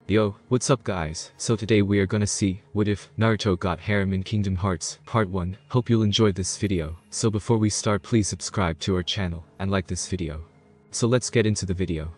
Yo, what's up guys? So today we are gonna see, what if Naruto got Harem in Kingdom Hearts, Part 1. Hope you'll enjoy this video. So before we start, please subscribe to our channel, and like this video. So let's get into the video.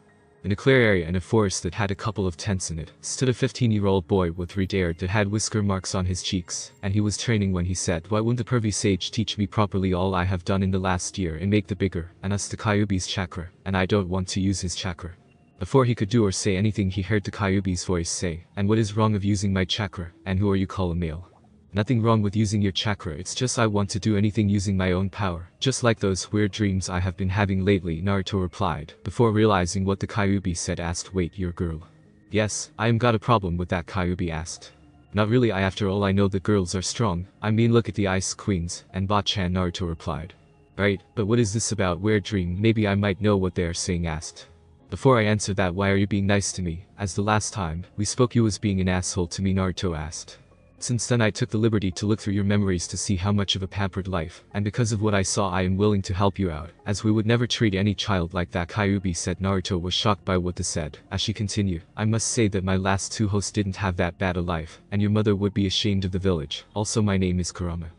In a clear area in a forest that had a couple of tents in it, stood a 15-year-old boy with red hair that had whisker marks on his cheeks, and he was training when he said, "Why wouldn't the pervy sage teach me properly all I have done in the last year and make the bigger, and us the Kyuubi's chakra, and I don't want to use his chakra." Before he could do or say anything, he heard the Kyuubi's voice say, "And what is wrong of using my chakra, and who are you call a male?" "Nothing wrong with using your chakra, it's just I want to do anything using my own power, just like those weird dreams I have been having lately," Naruto replied, before realizing what the Kyuubi said. Asked, "Wait, you're a girl?" "Yes, I am got a problem with that," Kyuubi asked. "Not really, after all I know that girls are strong, I mean look at the Ice Queens, and Bachan," Naruto replied. "Right, but what is this about weird dream, maybe I might know what they are saying," asked. "Before I answer that, why are you being nice to me, as the last time we spoke you was being an asshole to me," Naruto asked. "Since then I took the liberty to look through your memories to see how much of a pampered life, and because of what I saw I am willing to help you out, as we would never treat any child like that," Kyuubi said. Naruto was shocked by what they said. As she continued, "I must say that my last two hosts didn't have that bad a life, and your mother would be ashamed of the village. Also my name is Kurama."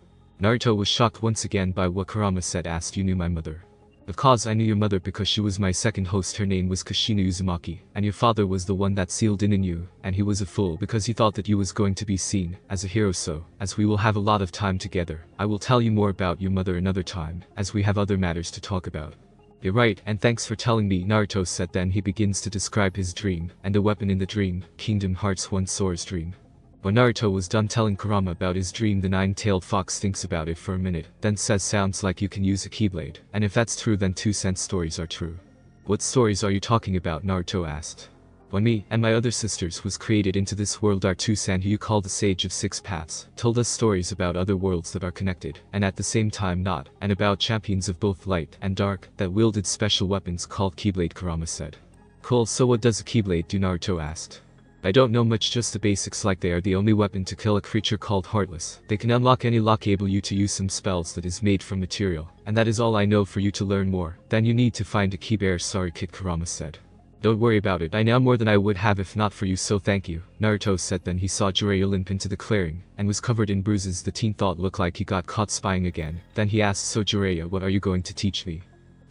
Naruto was shocked once again by what Kurama said. Asked, "You knew my mother?" "Of course I knew your mother because she was my second host. Her name was Kushina Uzumaki, and your father was the one that sealed in you, and he was a fool because he thought that you was going to be seen as a hero. So, as we will have a lot of time together, I will tell you more about your mother another time, as we have other matters to talk about." "You're right, and thanks for telling me," Naruto said. Then he begins to describe his dream, and the weapon in the dream, Kingdom Hearts 1 Sora's dream. When Naruto was done telling Kurama about his dream, the nine-tailed fox thinks about it for a minute, then says, "Sounds like you can use a keyblade, and if that's true then 2 cent stories are true." "What stories are you talking about?" Naruto asked. "When me and my other sisters was created into this world, our 2 cent, who you call the Sage of Six Paths, told us stories about other worlds that are connected, and at the same time not, and about champions of both light and dark, that wielded special weapons called keyblade," Kurama said. "Cool, so what does a keyblade do?" Naruto asked. "I don't know much, just the basics, like they are the only weapon to kill a creature called Heartless. They can unlock any lock, able you to use some spells that is made from material, and that is all I know. For you to learn more, then you need to find a key bearer." "Sorry kid," Kurama said. "Don't worry about it, I know more than I would have if not for you, so thank you," Naruto said. Then he saw Jiraiya limp into the clearing, and was covered in bruises. The teen thought looked like he got caught spying again. Then he asked, "So Jiraiya, what are you going to teach me?"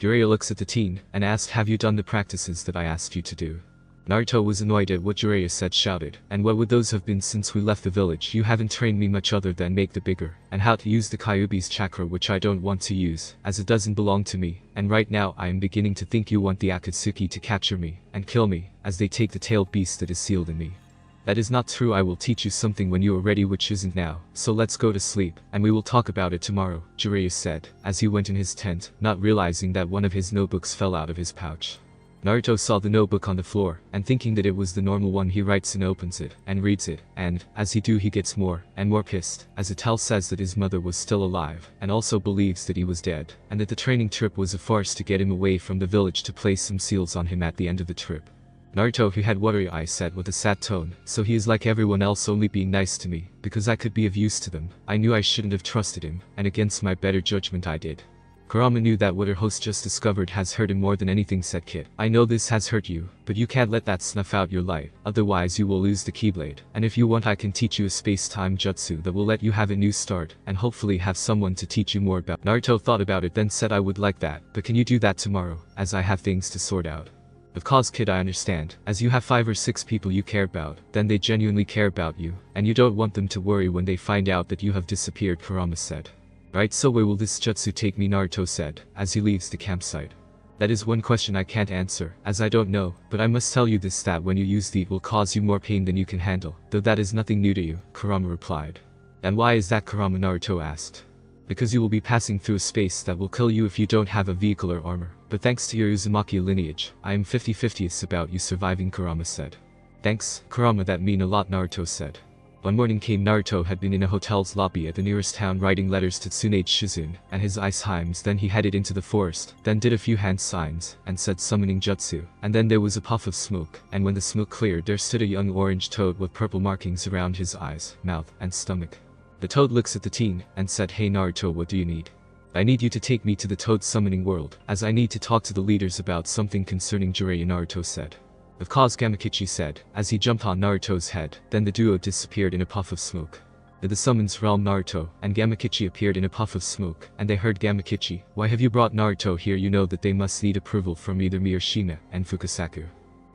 Jiraiya looks at the teen, and asked, "Have you done the practices that I asked you to do?" Naruto was annoyed at what Jiraiya said, shouted, "And what would those have been? Since we left the village you haven't trained me much other than make the bigger, and how to use the Kyuubi's chakra, which I don't want to use, as it doesn't belong to me, and right now I am beginning to think you want the Akatsuki to capture me, and kill me, as they take the tailed beast that is sealed in me." "That is not true. I will teach you something when you are ready, which isn't now, so let's go to sleep, and we will talk about it tomorrow," Jiraiya said, as he went in his tent, not realizing that one of his notebooks fell out of his pouch. Naruto saw the notebook on the floor, and thinking that it was the normal one, he writes and opens it, and reads it, and, as he do, he gets more and more pissed, as it says that his mother was still alive, and also believes that he was dead, and that the training trip was a farce to get him away from the village to place some seals on him at the end of the trip. Naruto, who had watery eyes, said with a sad tone, "So he is like everyone else, only being nice to me, because I could be of use to them. I knew I shouldn't have trusted him, and against my better judgment I did." Kurama knew that what her host just discovered has hurt him more than anything. Said, "Kid, I know this has hurt you, but you can't let that snuff out your life, otherwise you will lose the keyblade, and if you want I can teach you a space-time jutsu that will let you have a new start, and hopefully have someone to teach you more about." Naruto thought about it, then said, "I would like that, but can you do that tomorrow, as I have things to sort out?" "Of course kid, I understand, as you have 5 or 6 people you care about, then they genuinely care about you, and you don't want them to worry when they find out that you have disappeared," Kurama said. "Right, so where will this jutsu take me?" Naruto said, as he leaves the campsite. "That is one question I can't answer, as I don't know, but I must tell you this, that when you use it will cause you more pain than you can handle, though that is nothing new to you," Kurama replied. "And why is that, Kurama?" Naruto asked. "Because you will be passing through a space that will kill you if you don't have a vehicle or armor, but thanks to your Uzumaki lineage, I am 50-50 about you surviving," Kurama said. "Thanks, Kurama, that mean a lot," Naruto said. One morning came. Naruto had been in a hotel's lobby at the nearest town writing letters to Tsunade Shizune and his ice Heims. Then he headed into the forest, then did a few hand signs, and said summoning jutsu, and then there was a puff of smoke, and when the smoke cleared there stood a young orange toad with purple markings around his eyes, mouth, and stomach. The toad looks at the teen, and said, "Hey Naruto, what do you need?" "I need you to take me to the toad summoning world, as I need to talk to the leaders about something concerning Jiraiya," Naruto said. Of course, Gamakichi said, as he jumped on Naruto's head. Then the duo disappeared in a puff of smoke. The summons realm Naruto and Gamakichi appeared in a puff of smoke, and they heard Gamakichi, "Why have you brought Naruto here? You know that they must need approval from either me or Shina and Fukasaku."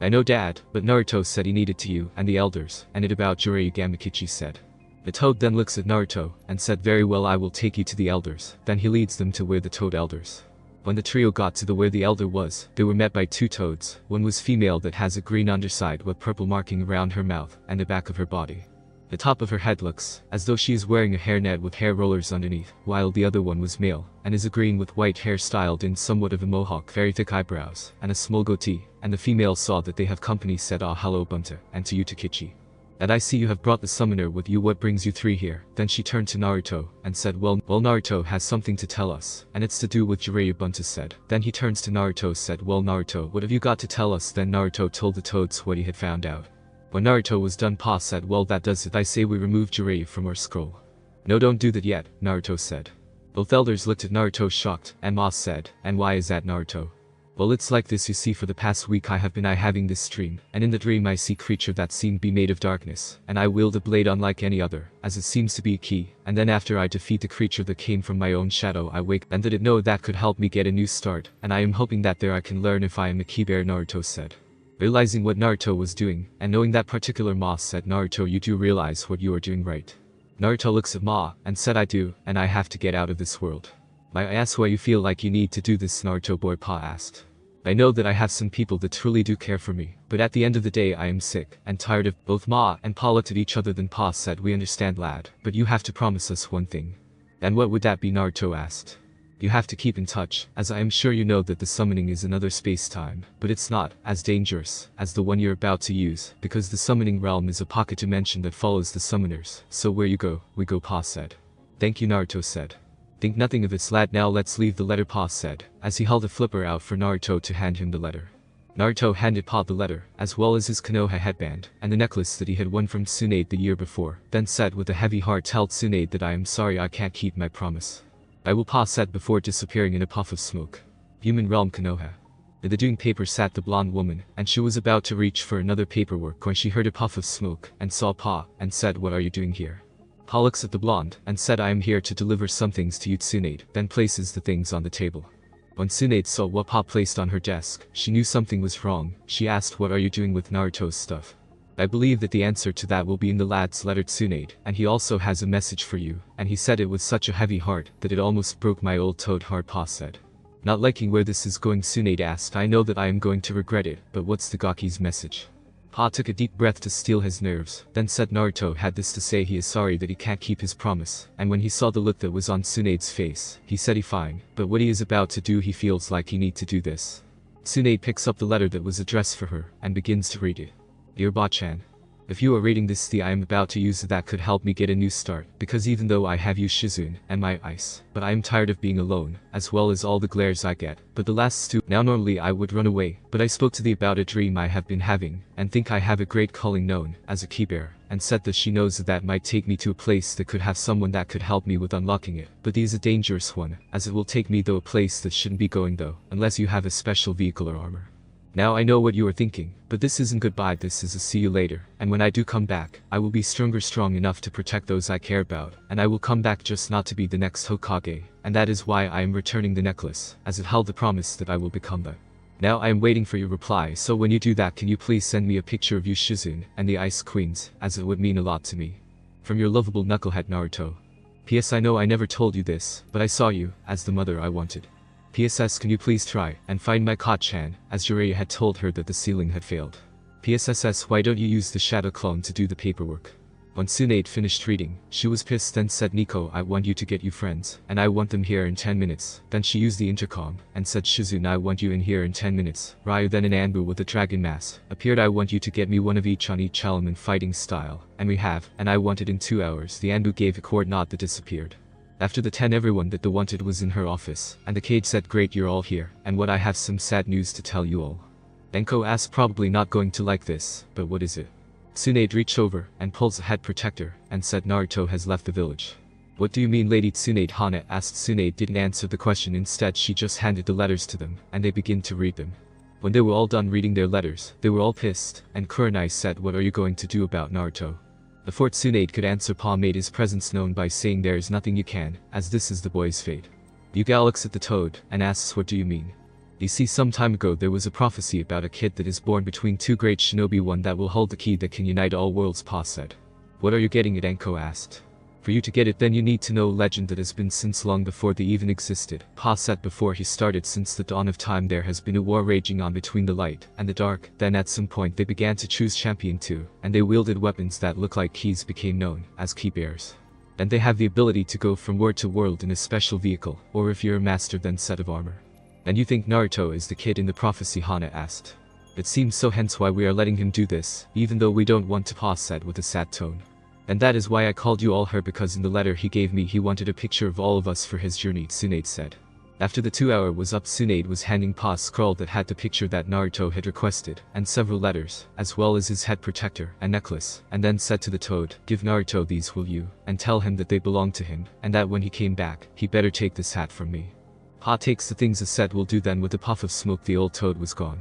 "I know, Dad, but Naruto said he needed to you and the elders, and it about Jiraiya," Gamakichi said. The toad then looks at Naruto and said, "Very well, I will take you to the elders." Then he leads them to where the toad elders. When the trio got to where the elder was, they were met by two toads. One was female that has a green underside with purple marking around her mouth and the back of her body. The top of her head looks as though she is wearing a hairnet with hair rollers underneath, while the other one was male and is a green with white hair styled in somewhat of a mohawk, very thick eyebrows, and a small goatee. And the female saw that they have company, said, "Ah, hello Bunta, and to you Takichi. And I see you have brought the summoner with you. What brings you three here?" Then she turned to Naruto and said, well Naruto has something to tell us, and it's to do with Jiraiya, Bunta said. Then he turns to Naruto said, "Well Naruto, what have you got to tell us?" Then Naruto told the toads what he had found out. When Naruto was done, Pa said, "Well, that does it. I say we remove Jiraiya from our scroll." "No, don't do that yet," Naruto said. Both elders looked at Naruto shocked, and Ma said, "And why is that, Naruto?" "Well, it's like this, you see, for the past week I have been having this dream, and in the dream I see creature that seemed be made of darkness, and I wield a blade unlike any other, as it seems to be a key, and then after I defeat the creature that came from my own shadow, I wake, and didn't know that could help me get a new start, and I am hoping that there I can learn if I am a key bearer," Naruto said. Realizing what Naruto was doing, and knowing that particular Ma said, "Naruto, you do realize what you are doing, right?" Naruto looks at Ma and said, "I do, and I have to get out of this world." "May I ask why you feel like you need to do this, Naruto boy?" Pa asked. "I know that I have some people that truly do care for me, but at the end of the day I am sick and tired of." Both Ma and Pa looked at each other, then Pa said, "We understand, lad, but you have to promise us one thing." "And what would that be?" Naruto asked. "You have to keep in touch, as I am sure you know that the summoning is another space-time, but it's not as dangerous as the one you're about to use, because the summoning realm is a pocket dimension that follows the summoners, so where you go, we go," Pa said. "Thank you," Naruto said. "Think nothing of it, lad. Now let's leave the letter," Pa said, as he held a flipper out for Naruto to hand him the letter. Naruto handed Pa the letter, as well as his Konoha headband, and the necklace that he had won from Tsunade the year before, then said with a heavy heart, "Tell Tsunade that I am sorry I can't keep my promise." "I will," Pa said before disappearing in a puff of smoke. Human realm Konoha. In the doing paper sat the blonde woman, and she was about to reach for another paperwork when she heard a puff of smoke and saw Pa, and said, "What are you doing here?" Pa looks at the blonde and said, "I am here to deliver some things to you, Tsunade," then places the things on the table. When Tsunade saw what Pa placed on her desk, she knew something was wrong. She asked, "What are you doing with Naruto's stuff?" "I believe that the answer to that will be in the lad's letter, Tsunade, and he also has a message for you," and he said it with such a heavy heart that it almost broke my old toad heart, Pa said. Not liking where this is going, Tsunade asked, "I know that I am going to regret it, but what's the Gaki's message?" Pa took a deep breath to steel his nerves, then said Naruto had this to say: he is sorry that he can't keep his promise, and when he saw the look that was on Tsunade's face, he said he fine, but what he is about to do he feels like he need to do this. Tsunade picks up the letter that was addressed for her, and begins to read it. "Dear Ba-chan, if you are reading this, the I am about to use that could help me get a new start, because even though I have you Shizune and my ice, but I am tired of being alone, as well as all the glares I get, but the last now normally I would run away, but I spoke to thee about a dream I have been having, and think I have a great calling known as a keybearer, and said that she knows that might take me to a place that could have someone that could help me with unlocking it, but he is a dangerous one, as it will take me though a place that shouldn't be going though, unless you have a special vehicle or armor. Now I know what you are thinking, but this isn't goodbye, this is a see you later, and when I do come back, I will be strong enough to protect those I care about, and I will come back just not to be the next Hokage, and that is why I am returning the necklace, as it held the promise that I will become that. Now I am waiting for your reply, so when you do that can you please send me a picture of you Shizune and the Ice Queens, as it would mean a lot to me. From your lovable knucklehead Naruto. P.S. I know I never told you this, but I saw you as the mother I wanted. PSS can you please try and find my Ka-chan, as Jiraiya had told her that the sealing had failed. PSSS why don't you use the shadow clone to do the paperwork? When Tsunade finished reading, she was pissed, then said, "Nico, I want you to get you friends, and I want them here in 10 minutes. Then she used the intercom, and said, "Shizune, I want you in here in 10 minutes. Ryu then an Anbu with a dragon mask appeared. "I want you to get me one of each on each element fighting style, and we have, and I want it in 2 hours. The Anbu gave a coordinate that disappeared. After the 10 everyone that the wanted was in her office, and the Cage said, "Great, you're all here, and what I have some sad news to tell you all." Denko asked, probably not going to like this, but what is it? Tsunade reached over and pulls a head protector, and said, "Naruto has left the village." "What do you mean, Lady Tsunade?" Hana asked. Tsunade didn't answer the question, instead she just handed the letters to them, and they begin to read them. When they were all done reading their letters, they were all pissed, and Kurenai said, "What are you going to do about Naruto?" Before Tsunade could answer, Pa made his presence known by saying, "There is nothing you can, as this is the boy's fate." Yuga looks at the toad, and asks, "What do you mean?" You see, some time ago there was a prophecy about a kid that is born between two great shinobi, one that will hold the key that can unite all worlds, Pa said. "What are you getting at?" Enko asked. "For you to get it, then you need to know a legend that has been since long before they even existed," Pa said. "Before he started, since the dawn of time, there has been a war raging on between the light and the dark. Then at some point they began to choose champion too, and they wielded weapons that look like keys, became known as key bearers. And they have the ability to go from world to world in a special vehicle, or if you're a master, then set of armor." "And you think Naruto is the kid in the prophecy?" Hana asked. "It seems so, hence why we are letting him do this, even though we don't want to," Pa said with a sad tone. "And that is why I called you all here, because in the letter he gave me he wanted a picture of all of us for his journey," Tsunade said. After the 2 hour was up, Tsunade was handing Pa a scroll that had the picture that Naruto had requested, and several letters, as well as his head protector and necklace, and then said to the toad, "Give Naruto these, will you, and tell him that they belong to him, and that when he came back, he better take this hat from me." Pa takes the things as said will do. Then with a puff of smoke the old toad was gone.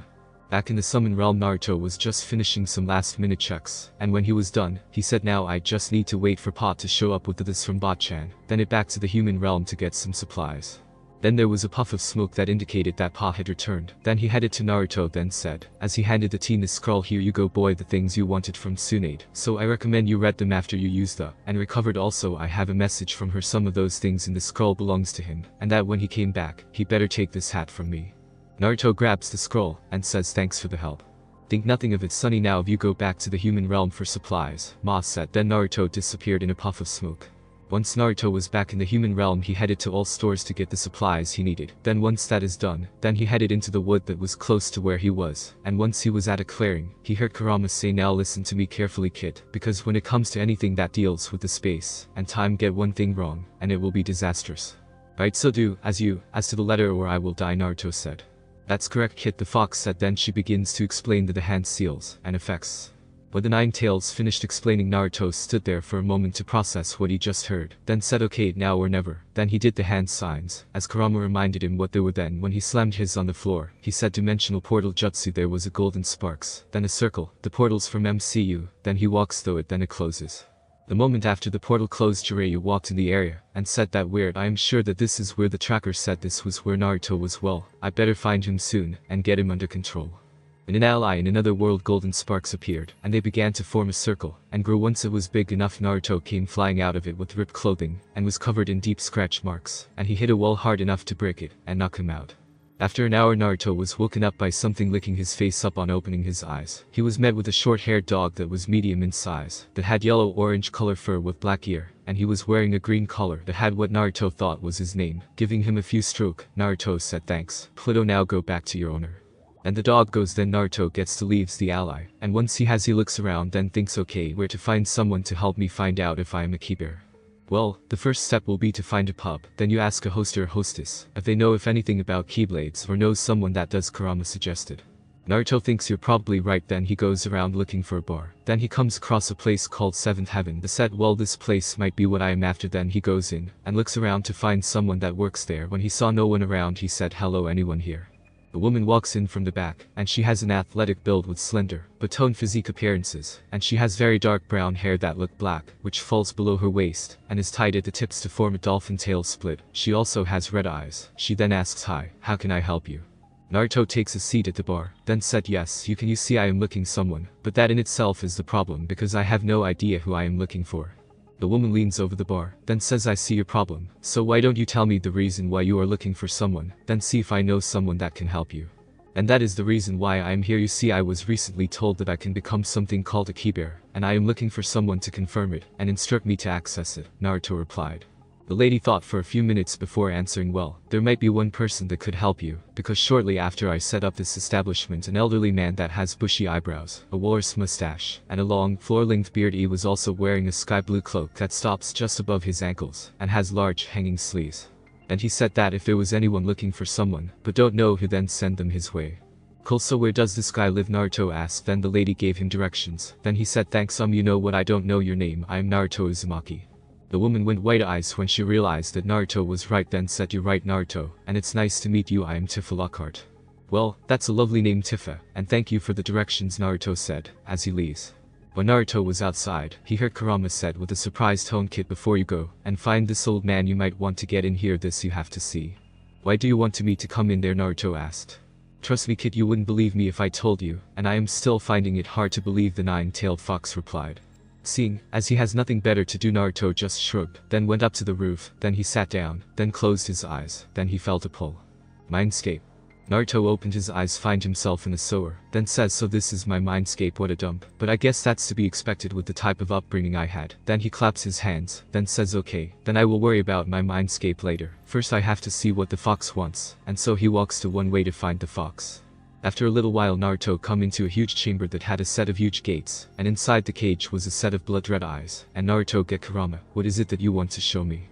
Back in the summon realm, Naruto was just finishing some last minute checks, and when he was done, he said, "Now I just need to wait for Pa to show up with this from Bot-chan, then it back to the human realm to get some supplies." Then there was a puff of smoke that indicated that Pa had returned. Then he headed to Naruto, then said, as he handed the teen this scroll, "Here you go, boy, the things you wanted from Tsunade, so I recommend you read them after you use the and recovered. Also I have a message from her, some of those things in the scroll belongs to him, and that when he came back, he better take this hat from me." Naruto grabs the scroll, and says, "Thanks for the help." "Think nothing of it, sonny. Now if you go back to the human realm for supplies," Ma said. Then Naruto disappeared in a puff of smoke. Once Naruto was back in the human realm, he headed to all stores to get the supplies he needed. Then once that is done, then he headed into the wood that was close to where he was, and once he was at a clearing, he heard Kurama say, "Now listen to me carefully, kid, because when it comes to anything that deals with the space and time, get one thing wrong, and it will be disastrous. Right, so do as to the letter or I will die," Naruto said. "That's correct, kid," the fox said. Then she begins to explain the hand seals and effects. When the Nine Tails finished explaining, Naruto stood there for a moment to process what he just heard, then said, "Okay, now or never." Then he did the hand signs, as Kurama reminded him what they were. Then when he slammed his on the floor, he said, "Dimensional portal jutsu." There was a golden sparks, then a circle, the portals from MCU, then he walks through it, then it closes. The moment after the portal closed, Jiraiya walked in the area, and said, "That weird, I am sure that this is where the tracker said this was where Naruto was. Well, I better find him soon, and get him under control." In an ally in another world, golden sparks appeared, and they began to form a circle, and grew. Once it was big enough, Naruto came flying out of it with ripped clothing, and was covered in deep scratch marks, and he hit a wall hard enough to break it, and knock him out. After an hour, Naruto was woken up by something licking his face. Upon opening his eyes, he was met with a short-haired dog that was medium in size, that had yellow-orange color fur with black ear, and he was wearing a green collar that had what Naruto thought was his name. Giving him a few stroke, Naruto said, "Thanks, Pluto, now go back to your owner." And the dog goes. Then Naruto gets to leaves the ally, and once he looks around, then thinks, "Okay, where to find someone to help me find out if I am a keybearer? Well, the first step will be to find a pub. Then you ask a host or hostess if they know if anything about keyblades or knows someone that does," Kurama suggested. Naruto thinks you're probably right. Then he goes around looking for a bar. Then he comes across a place called Seventh Heaven. The said, "Well, this place might be what I am after." Then he goes in and looks around to find someone that works there. When he saw no one around, he said, "Hello, anyone here?" A woman walks in from the back, and she has an athletic build with slender but toned physique appearances, and she has very dark brown hair that look black, which falls below her waist and is tied at the tips to form a dolphin tail split. She also has red eyes. She then asks, "Hi, how can I help you?" Naruto takes a seat at the bar, then said, "Yes, you can. You see, I am looking someone, but that in itself is the problem because I have no idea who I am looking for." The woman leans over the bar, then says, "I see your problem, so why don't you tell me the reason why you are looking for someone, then see if I know someone that can help you." "And that is the reason why I am here. You see, I was recently told that I can become something called a keybearer, and I am looking for someone to confirm it and instruct me to access it," Naruto replied. The lady thought for a few minutes before answering, "Well, there might be one person that could help you, because shortly after I set up this establishment, an elderly man that has bushy eyebrows, a walrus mustache, and a long, floor-length beard. He was also wearing a sky-blue cloak that stops just above his ankles, and has large hanging sleeves. And he said that if there was anyone looking for someone, but don't know who, then send them his way." "Cool, so where does this guy live?" Naruto asked. Then the lady gave him directions. Then he said, "Thanks, you know what, I don't know your name. I am Naruto Uzumaki." The woman went white eyes when she realized that Naruto was right, then said, "You're right, Naruto, and it's nice to meet you. I am Tifa Lockhart." Well, that's a lovely name Tifa, and thank you for the directions, Naruto said, as he leaves. When Naruto was outside, he heard Kurama said with a surprised tone, "Kid, before you go and find this old man, you might want to get in here, this you have to see." "Why do you want me to come in there?" Naruto asked. "Trust me, kid, you wouldn't believe me if I told you, and I am still finding it hard to believe," the nine-tailed fox replied. Seeing as he has nothing better to do, Naruto just shrugged, then went up to the roof, then he sat down, then closed his eyes, then he felt a pull. Mindscape. Naruto opened his eyes, find himself in a sewer, then says, "So this is my mindscape, what a dump, but I guess that's to be expected with the type of upbringing I had." Then he claps his hands, then says, "Okay, then I will worry about my mindscape later. First I have to see what the fox wants," and so he walks to one way to find the fox. After a little while, Naruto come into a huge chamber that had a set of huge gates, and inside the cage was a set of blood red eyes, and Naruto get Kurama, "What is it that you want to show me?"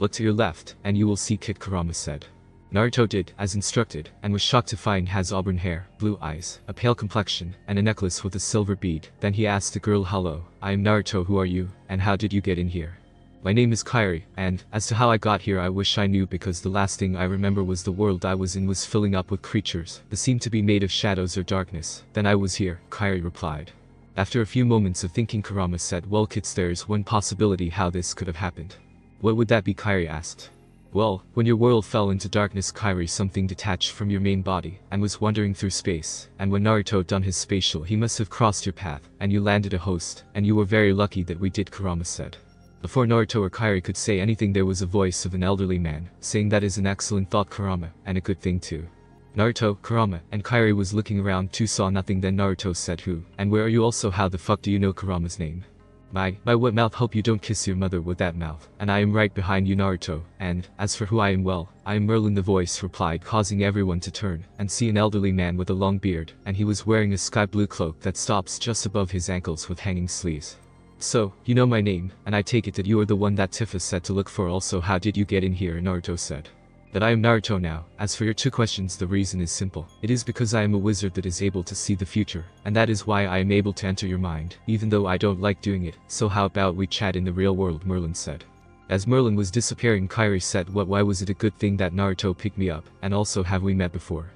"Look to your left, and you will see," Kid Kurama said. Naruto did as instructed, and was shocked to find has auburn hair, blue eyes, a pale complexion, and a necklace with a silver bead. Then he asked the girl, "Hello, I am Naruto, who are you, and how did you get in here?" "My name is Kairi, and as to how I got here I wish I knew, because the last thing I remember was the world I was in was filling up with creatures that seemed to be made of shadows or darkness. Then I was here," Kairi replied. After a few moments of thinking, Kurama said, "Well, kids, there's one possibility how this could have happened." "What would that be?" Kairi asked. "Well, when your world fell into darkness, Kairi, something detached from your main body and was wandering through space, and when Naruto done his spatial, he must have crossed your path, and you landed a host, and you were very lucky that we did," Kurama said. Before Naruto or Kairi could say anything, there was a voice of an elderly man, saying, "That is an excellent thought, Kurama, and a good thing too." Naruto, Kurama, and Kairi was looking around too, saw nothing. Then Naruto said, "Who, and where are you? Also, how the fuck do you know Kurama's name?" My what mouth, hope you don't kiss your mother with that mouth, and I am right behind you, Naruto, and, as for who I am, well, I am Merlin," the voice replied, causing everyone to turn and see an elderly man with a long beard, and he was wearing a sky blue cloak that stops just above his ankles with hanging sleeves. "So, you know my name, and I take it that you are the one that Tifa said to look for. Also, how did you get in here?" Naruto said. "That I am Naruto now. As for your two questions, the reason is simple. It is because I am a wizard that is able to see the future, and that is why I am able to enter your mind, even though I don't like doing it. So how about we chat in the real world?" Merlin said. As Merlin was disappearing, Kairi said, Why was it a good thing that Naruto picked me up, and also have we met before?"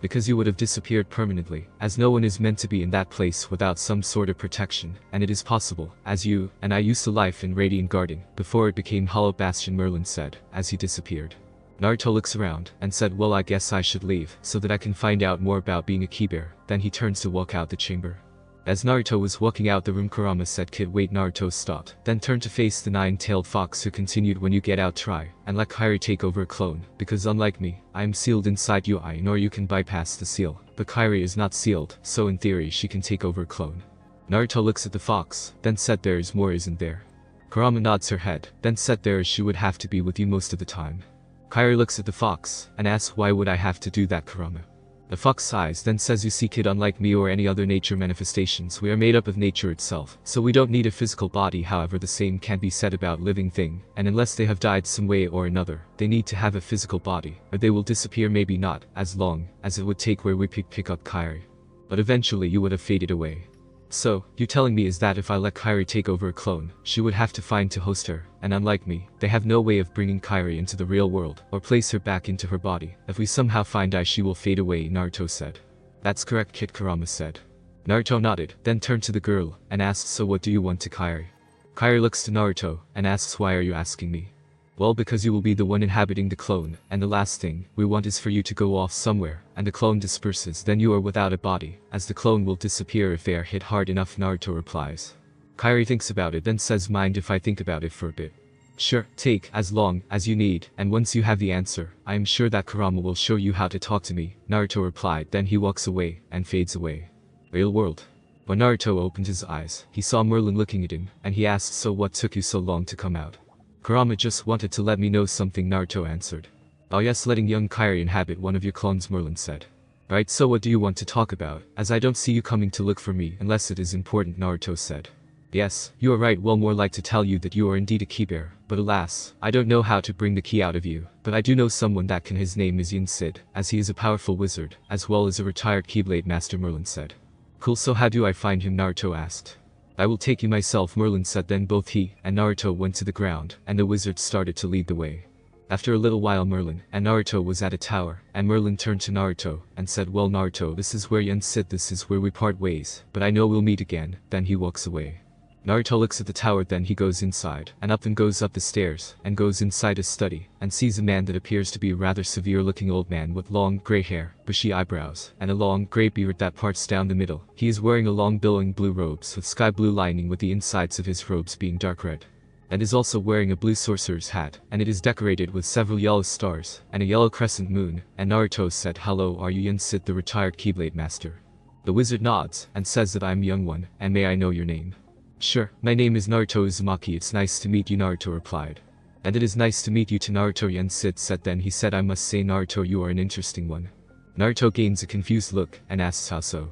"Because you would have disappeared permanently, as no one is meant to be in that place without some sort of protection, and it is possible, as you and I used to life in Radiant Garden, before it became Hollow Bastion," Merlin said, as he disappeared. Naruto looks around and said, "Well, I guess I should leave, so that I can find out more about being a key bear." Then he turns to walk out the chamber. As Naruto was walking out the room, Kurama said, "Kid, wait." Naruto stopped, then turned to face the nine-tailed fox, who continued, "When you get out, try and let Kairi take over a clone, because unlike me, I am sealed inside you, nor you can bypass the seal. But Kairi is not sealed, so in theory she can take over a clone." Naruto looks at the fox, then said, "There is more, isn't there?" Kurama nods her head, then said, "There is. She would have to be with you most of the time." Kairi looks at the fox and asks, "Why would I have to do that, Kurama?" The fox sighs, then says, "You see, kid, unlike me or any other nature manifestations, we are made up of nature itself, so we don't need a physical body. However, the same can be said about living thing, and unless they have died some way or another, they need to have a physical body, or they will disappear. Maybe not as long as it would take where we pick up Kairi, but eventually you would have faded away. So, you telling me is that if I let Kairi take over a clone, she would have to find to host her, and unlike me, they have no way of bringing Kairi into the real world, or place her back into her body. If we somehow find she will fade away," Naruto said. "That's correct, kid," Kurama said. Naruto nodded, then turned to the girl, and asked, "So what do you want to Kairi?" Kairi looks to Naruto, and asks, "Why are you asking me?" "Well, because you will be the one inhabiting the clone, and the last thing we want is for you to go off somewhere, and the clone disperses, then you are without a body, as the clone will disappear if they are hit hard enough," Naruto replies. Kairi thinks about it, then says, "Mind if I think about it for a bit?" "Sure, take as long as you need, and once you have the answer, I am sure that Kurama will show you how to talk to me," Naruto replied. Then he walks away, and fades away. Real world. When Naruto opened his eyes, he saw Merlin looking at him, and he asked, "So what took you so long to come out?" "Kurama just wanted to let me know something," Naruto answered. "Oh yes, letting young Kairi inhabit one of your clones," Merlin said. "Right, so what do you want to talk about, as I don't see you coming to look for me unless it is important," Naruto said. "Yes, you are right. Well, more like to tell you that you are indeed a key bearer, but alas, I don't know how to bring the key out of you, but I do know someone that can. His name is Yin Sid, as he is a powerful wizard, as well as a retired Keyblade master," Merlin said. "Cool, so how do I find him?" Naruto asked. "I will take you myself," Merlin said. Then both he and Naruto went to the ground, and the wizard started to lead the way. After a little while Merlin and Naruto was at a tower, and Merlin turned to Naruto and said, "Well Naruto, this is where you sit, this is where we part ways, but I know we'll meet again." Then he walks away. Naruto looks at the tower, then he goes inside, and up and goes up the stairs, and goes inside his study, and sees a man that appears to be a rather severe looking old man with long grey hair, bushy eyebrows, and a long grey beard that parts down the middle. He is wearing a long billowing blue robes with sky blue lining, with the insides of his robes being dark red. And is also wearing a blue sorcerer's hat, and it is decorated with several yellow stars, and a yellow crescent moon. And Naruto said, "Hello, are you Sid, the retired Keyblade master?" The wizard nods, and says that I'm young one, and may I know your name? "Sure, my name is Naruto Uzumaki, it's nice to meet you," Naruto replied. "And it is nice to meet you to Naruto," Sid said. Then he said, "I must say Naruto, you are an interesting one." Naruto gains a confused look, and asks how so.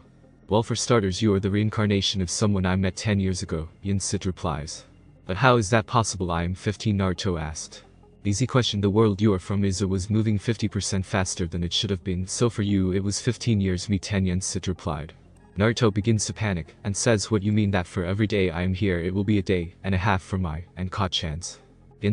"Well, for starters, you are the reincarnation of someone I met 10 years ago," Sid replies. "But how is that possible? I am 15, Naruto asked. "Easy question, the world you are from was moving 50% faster than it should have been, so for you it was 15 years, me 10, Sid replied. Naruto begins to panic, and says, "What you mean that for every day I am here it will be a day and a half for my and caught chance?"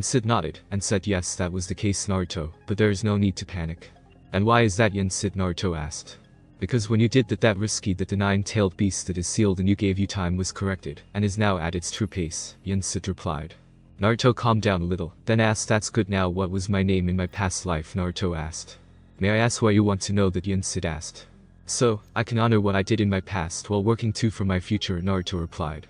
Sid nodded, and said yes, that was the case Naruto, but there is no need to panic. "And why is that, Sid?" Naruto asked. "Because when you did that risky that the nine-tailed beast that is sealed and you gave you time was corrected, and is now at its true pace," Sid replied. Naruto calmed down a little, then asked, "That's good, now what was my name in my past life?" Naruto asked. "May I ask why you want to know that?" Sid asked. "So, I can honor what I did in my past while working too for my future," Naruto replied.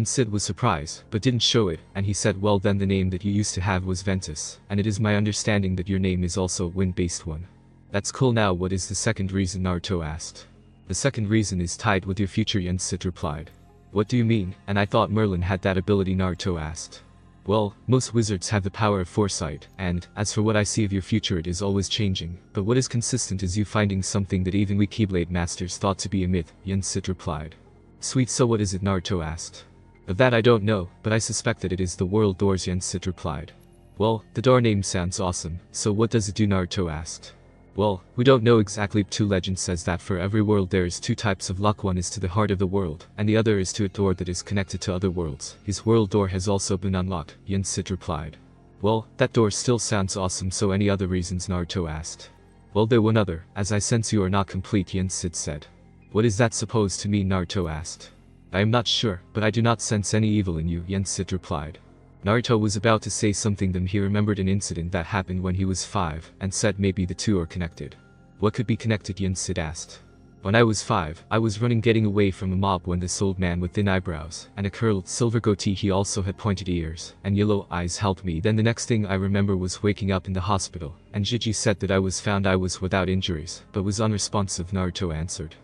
Sid was surprised, but didn't show it, and he said, "Well then the name that you used to have was Ventus, and it is my understanding that your name is also a wind-based one." "That's cool, now what is the second reason?" Naruto asked. "The second reason is tied with your future," Sid replied. "What do you mean? And I thought Merlin had that ability?" Naruto asked. "Well, most wizards have the power of foresight, and, as for what I see of your future, it is always changing, but what is consistent is you finding something that even we Keyblade masters thought to be a myth," Sid replied. "Sweet, so what is it?" Naruto asked. "Of that I don't know, but I suspect that it is the world doors," Sid replied. "Well, the door name sounds awesome, so what does it do?" Naruto asked. "Well, we don't know exactly, but legend says that for every world there is two types of luck, one is to the heart of the world, and the other is to a door that is connected to other worlds. His world door has also been unlocked," Sid replied. "Well, that door still sounds awesome, so any other reasons?" Naruto asked. "Well, there one other, as I sense you are not complete," Sid said. "What is that supposed to mean?" Naruto asked. "I am not sure, but I do not sense any evil in you," Sid replied. Naruto was about to say something, then he remembered an incident that happened when he was 5, and said maybe the two are connected. "What could be connected?" Sid asked. "When I was 5, I was running getting away from a mob when this old man with thin eyebrows, and a curled silver goatee, he also had pointed ears, and yellow eyes, helped me. Then the next thing I remember was waking up in the hospital, and Gigi said that I was found I was without injuries, but was unresponsive," Naruto answered.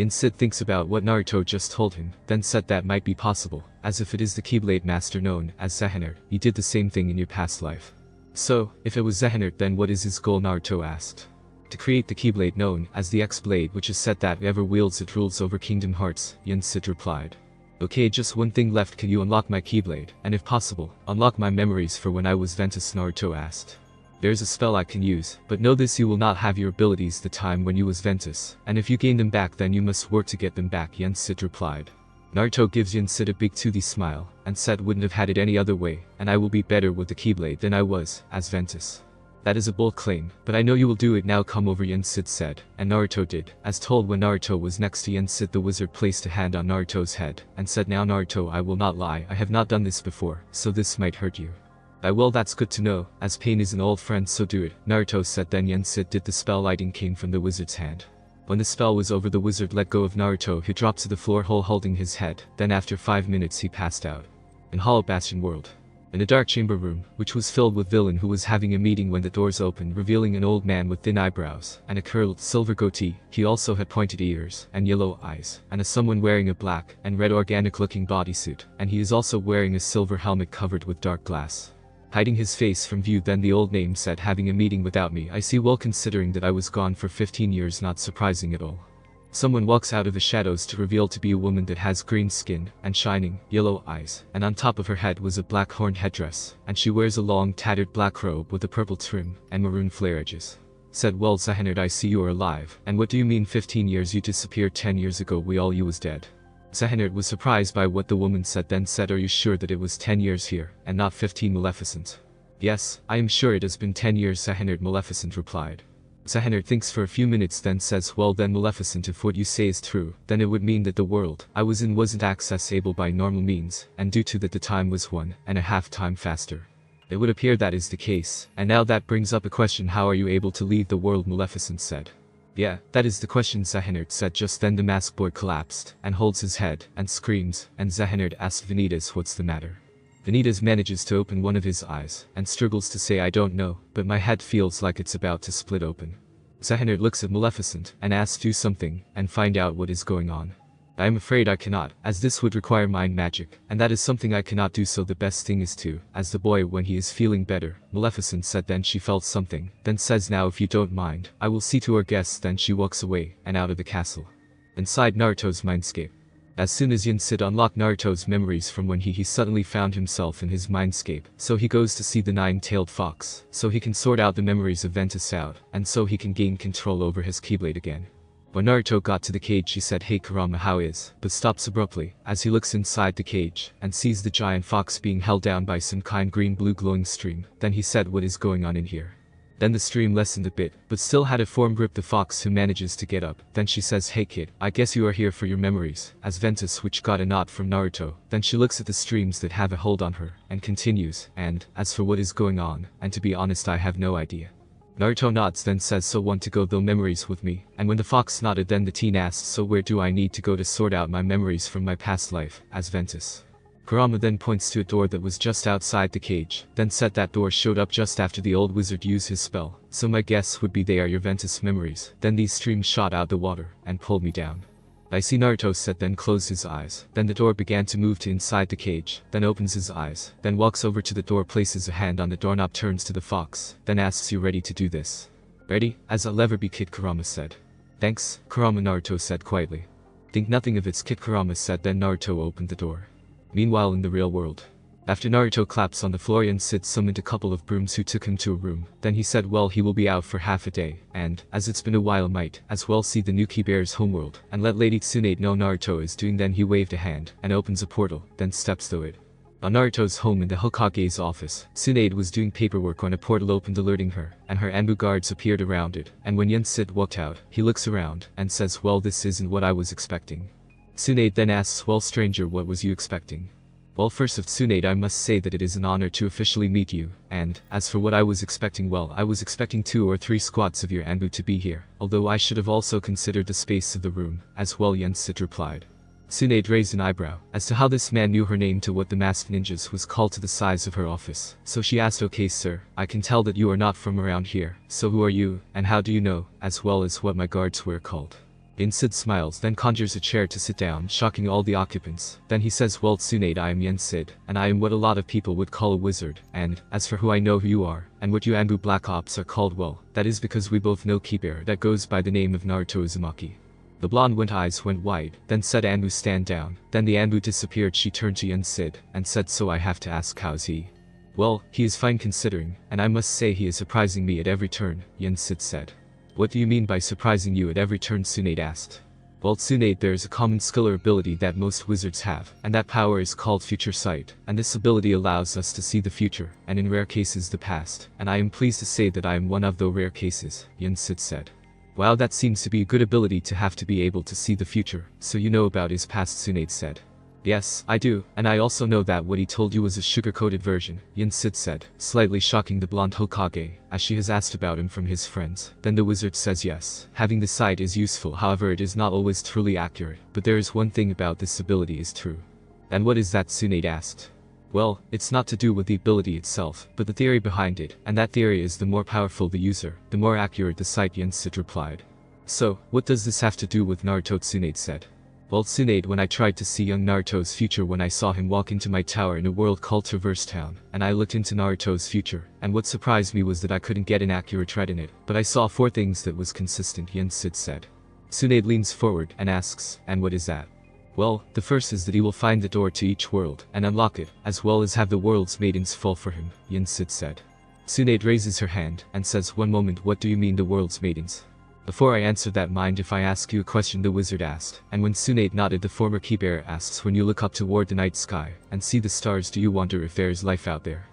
Sid thinks about what Naruto just told him, then said that might be possible, as if it is the Keyblade master known as Zehanert. He did the same thing in your past life. "So, if it was Zehanert, then what is his goal?" Naruto asked. "To create the Keyblade known as the X-Blade, which is said that whoever wields it rules over Kingdom Hearts," Sid replied. "Okay, just one thing left, can you unlock my Keyblade, and if possible, unlock my memories for when I was Ventus?" Naruto asked. "There's a spell I can use, but know this, you will not have your abilities the time when you was Ventus, and if you gain them back then you must work to get them back," Sid replied. Naruto gives Sid a big toothy smile, and said, "Wouldn't have had it any other way, and I will be better with the Keyblade than I was, as Ventus." "That is a bold claim, but I know you will do it, now come over," Sid said, and Naruto did, as told. When Naruto was next to Sid, the wizard placed a hand on Naruto's head, and said, "Now Naruto, I will not lie, I have not done this before, so this might hurt you." Well, that's good to know, as pain is an old friend, so do it," Naruto said. Then Sid did the spell, lighting came from the wizard's hand. When the spell was over, the wizard let go of Naruto, who dropped to the floor whole holding his head, then after 5 minutes he passed out. In Hollow Bastion World. In a dark chamber room, which was filled with villain who was having a meeting, when the doors opened, revealing an old man with thin eyebrows, and a curled silver goatee. He also had pointed ears, and yellow eyes, and someone wearing a black and red organic looking bodysuit, and he is also wearing a silver helmet covered with dark glass, hiding his face from view. Then the old name said, "Having a meeting without me, I see, well considering that I was gone for 15 years, not surprising at all." Someone walks out of the shadows to reveal to be a woman that has green skin and shining yellow eyes, and on top of her head was a black horned headdress, and she wears a long tattered black robe with a purple trim and maroon flare edges. Said, "Well, Zehanert, I see you are alive, and what do you mean 15 years? You disappeared 10 years ago, we all you was dead." Zehanert was surprised by what the woman said, then said, "Are you sure that it was 10 years here, and not 15, Maleficent?" Yes, I am sure it has been 10 years, Tsunade Maleficent replied. Tsunade thinks for a few minutes, then says, well then Maleficent, if what you say is true, then it would mean that the world I was in wasn't accessible by normal means, and due to that the time was 1.5 times faster. It would appear that is the case, and now that brings up a question, how are you able to leave the world, Maleficent said. Yeah, that is the question, Tsunade said. Just then the mask boy collapsed, and holds his head, and screams, and Tsunade asks Vanitas what's the matter. Vanitas manages to open one of his eyes, and struggles to say I don't know, but my head feels like it's about to split open. Tsunade looks at Maleficent, and asks do something, and find out what is going on. I am afraid I cannot, as this would require mind magic, and that is something I cannot do, so the best thing is to, as the boy when he is feeling better, Maleficent said. Then she felt something, then says now if you don't mind, I will see to our guests. Then she walks away, and out of the castle. Inside Naruto's mindscape. As soon as Sid unlocked Naruto's memories from when he suddenly found himself in his mindscape, so he goes to see the nine-tailed fox, so he can sort out the memories of Ventus out, and so he can gain control over his Keyblade again. When Naruto got to the cage, he said, hey Kurama, how is, but stops abruptly, as he looks inside the cage, and sees the giant fox being held down by some kind green-blue glowing stream. Then he said, what is going on in here? Then the stream lessened a bit, but still had a firm grip the fox, who manages to get up. Then she says, hey kid, I guess you are here for your memories, as Ventus, which got a nod from Naruto. Then she looks at the streams that have a hold on her, and continues, and, as for what is going on, and to be honest I have no idea. Naruto nods, then says, so want to go though memories with me? And when the fox nodded, then the teen asks, so where do I need to go to sort out my memories from my past life, as Ventus? Kurama then points to a door that was just outside the cage, then said that door showed up just after the old wizard used his spell, so my guess would be they are your Ventus memories. Then these streams shot out the water, and pulled me down. I see, Naruto said, then closed his eyes. Then the door began to move to inside the cage, then opens his eyes, then walks over to the door, places a hand on the doorknob, turns to the fox, then asks, you ready to do this? Ready, as I'll ever be, Kid Kurama said. Thanks, Kurama, Naruto said quietly. Think nothing of it, Kid Kurama said. Then Naruto opened the door. Meanwhile in the real world. After Naruto collapsed on the floor, Sid summoned a couple of brooms who took him to a room. Then he said, well, he will be out for half a day, and, as it's been a while, might as well see the new Key Bear's homeworld, and let Lady Tsunade know Naruto is doing. Then he waved a hand, and opens a portal, then steps through it. On Naruto's home in the Hokage's office, Tsunade was doing paperwork when a portal opened, alerting her, and her Anbu guards appeared around it, and when Sid walked out, he looks around, and says, well, this isn't what I was expecting. Tsunade then asks, well stranger, what was you expecting? Well, first of Tsunade, I must say that it is an honor to officially meet you, and, as for what I was expecting, well, I was expecting 2 or 3 squads of your Anbu to be here, although I should have also considered the space of the room, as well, Sid replied. Tsunade raised an eyebrow, as to how this man knew her name to what the masked ninjas was called to the size of her office, so she asked, okay sir, I can tell that you are not from around here, so who are you, and how do you know, as well as what my guards were called? Sid smiles, then conjures a chair to sit down, shocking all the occupants. Then he says, well Tsunade, I am Sid, and I am what a lot of people would call a wizard, and, as for who I know who you are, and what you Anbu Black Ops are called, well, that is because we both know Key Bear that goes by the name of Naruto Uzumaki. The blonde eyes went wide, then said, Anbu stand down. Then the Anbu disappeared. She turned to Sid, and said, so I have to ask, how's he? Well, he is fine considering, and I must say he is surprising me at every turn, Sid said. What do you mean by surprising you at every turn? Tsunade asked. Well Tsunade, there is a common skill or ability that most wizards have, and that power is called future sight, and this ability allows us to see the future, and in rare cases the past, and I am pleased to say that I am one of those rare cases, Sid said. Wow, that seems to be a good ability to have, to be able to see the future, so you know about his past, Tsunade said. Yes, I do, and I also know that what he told you was a sugar-coated version, Sid said, slightly shocking the blonde Hokage, as she has asked about him from his friends. Then the wizard says yes, having the sight is useful, however it is not always truly accurate, but there is one thing about this ability is true. And what is that? Tsunade asked. Well, it's not to do with the ability itself, but the theory behind it, and that theory is the more powerful the user, the more accurate the sight, Sid replied. So, what does this have to do with Naruto? Tsunade said. Well Tsunade, when I tried to see young Naruto's future, when I saw him walk into my tower in a world called Traverse Town, and I looked into Naruto's future, and what surprised me was that I couldn't get an accurate read in it, but I saw 4 things that was consistent, Sid said. Tsunade leans forward and asks, and what is that? Well, the first is that he will find the door to each world, and unlock it, as well as have the world's maidens fall for him, Sid said. Tsunade raises her hand, and says, one moment, what do you mean the world's maidens? Before I answer that, mind if I ask you a question? The wizard asked, and when Tsunade nodded, the former Key Bear asks, when you look up toward the night sky, and see the stars, do you wonder if there is life out there?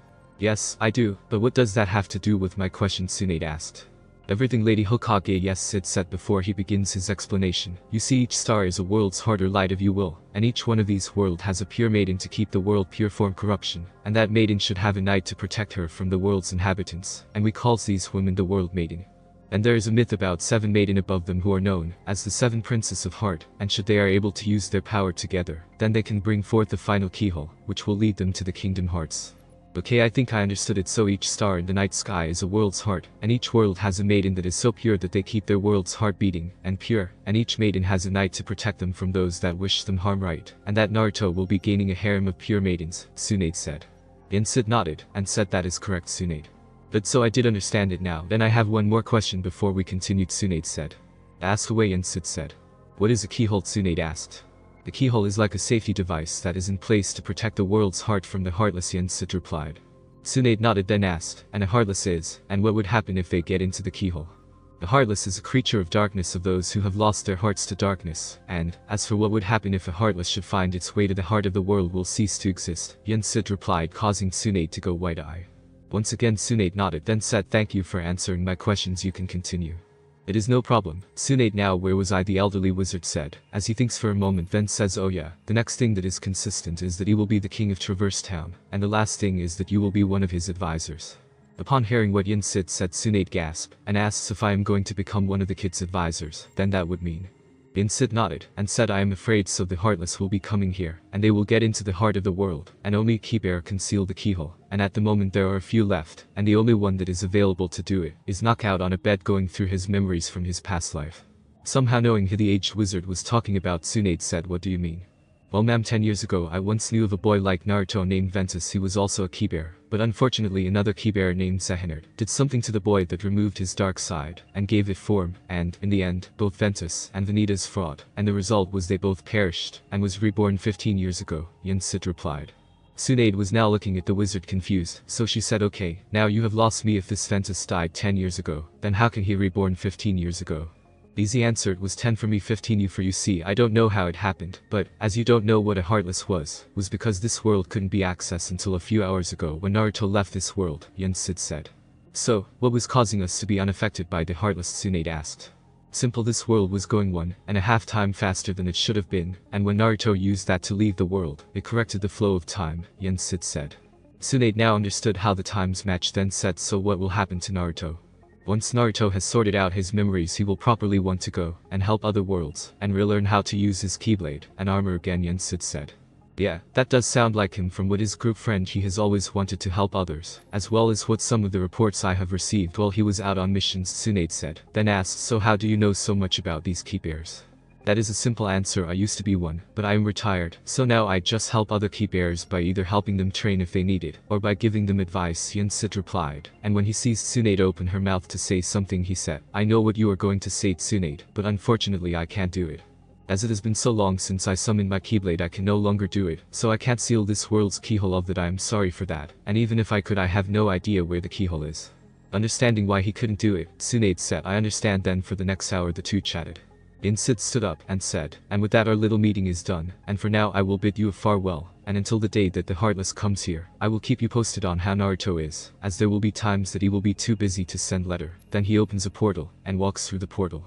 Yes, I do, but what does that have to do with my question? Tsunade asked. Everything, Lady Hokage. Yes, Sid said before he begins his explanation. You see, each star is a world's heart or light if you will, and each one of these world has a pure maiden to keep the world pure from corruption, and that maiden should have a knight to protect her from the world's inhabitants, and we calls these women the world maiden. And there is a myth about 7 maiden above them who are known as the 7 princess of heart, and should they are able to use their power together, then they can bring forth the final keyhole, which will lead them to the kingdom hearts. Okay, I think I understood it. So each star in the night sky is a world's heart, and each world has a maiden that is so pure that they keep their world's heart beating and pure, and each maiden has a knight to protect them from those that wish them harm, right? And that Naruto will be gaining a harem of pure maidens, Tsunade said. Sid nodded and said that is correct, Tsunade. But so I did understand it now. Then I have one more question before we continued, Tsunade said. Ask away, Sid said. What is a keyhole? Tsunade asked. The keyhole is like a safety device that is in place to protect the world's heart from the heartless, Sid replied. Tsunade nodded then asked, and a heartless is, and what would happen if they get into the keyhole? The heartless is a creature of darkness, of those who have lost their hearts to darkness, and, as for what would happen if a heartless should find its way to the heart of the world, will cease to exist, Sid replied, causing Tsunade to go wide-eyed. Once again Tsunade nodded then said, thank you for answering my questions, you can continue. It is no problem, Tsunade. Now where was I? The elderly wizard said, as he thinks for a moment then says, oh yeah, the next thing that is consistent is that he will be the king of Traverse Town, and the last thing is that you will be one of his advisors. Upon hearing what Sid said, Tsunade gasped, and asks if I am going to become one of the kid's advisors, then that would mean. Sid nodded, and said, I am afraid so. The heartless will be coming here, and they will get into the heart of the world, and only Keybear can seal the keyhole, and at the moment there are a few left, and the only one that is available to do it is knockout on a bed going through his memories from his past life. Somehow knowing who the aged wizard was talking about, Tsunade said, what do you mean? Well ma'am, 10 years ago I once knew of a boy like Naruto named Ventus. He was also a Keybear, but unfortunately another Keybear named Sehinard did something to the boy that removed his dark side and gave it form, and, in the end, both Ventus and Vanitas fraud, and the result was they both perished, and was reborn 15 years ago, Sid replied. Tsunade was now looking at the wizard confused, so she said, okay, now you have lost me. If this Ventus died 10 years ago, then how can he reborn 15 years ago? Easy answer, it was 10 for me, 15 you for you. See, I don't know how it happened, but, as you don't know what a heartless was because this world couldn't be accessed until a few hours ago when Naruto left this world, Sid said. So, what was causing us to be unaffected by the heartless? Tsunade asked. Simple, this world was going 1.5 times faster than it should have been, and when Naruto used that to leave the world, it corrected the flow of time, Sid said. Tsunade now understood how the times matched then said, so what will happen to Naruto? Once Naruto has sorted out his memories, he will properly want to go and help other worlds and relearn how to use his keyblade and armor again, Sid said. Yeah, that does sound like him. From what his group friend, he has always wanted to help others, as well as what some of the reports I have received while he was out on missions, Tsunade said, then asked, so how do you know so much about these Keybears? That is a simple answer, I used to be one, but I am retired, so now I just help other Keybears by either helping them train if they need it, or by giving them advice, Sid replied. And when he sees Tsunade open her mouth to say something, he said, I know what you are going to say, Tsunade, but unfortunately I can't do it. As it has been so long since I summoned my Keyblade, I can no longer do it, so I can't seal this world's keyhole. Of that I am sorry for that, and even if I could, I have no idea where the keyhole is. Understanding why he couldn't do it, Tsunade said, I understand. Then for the next hour the two chatted. Sid stood up and said, and with that our little meeting is done, and for now I will bid you a farewell, and until the day that the Heartless comes here, I will keep you posted on how Naruto is, as there will be times that he will be too busy to send letter. Then he opens a portal, and walks through the portal.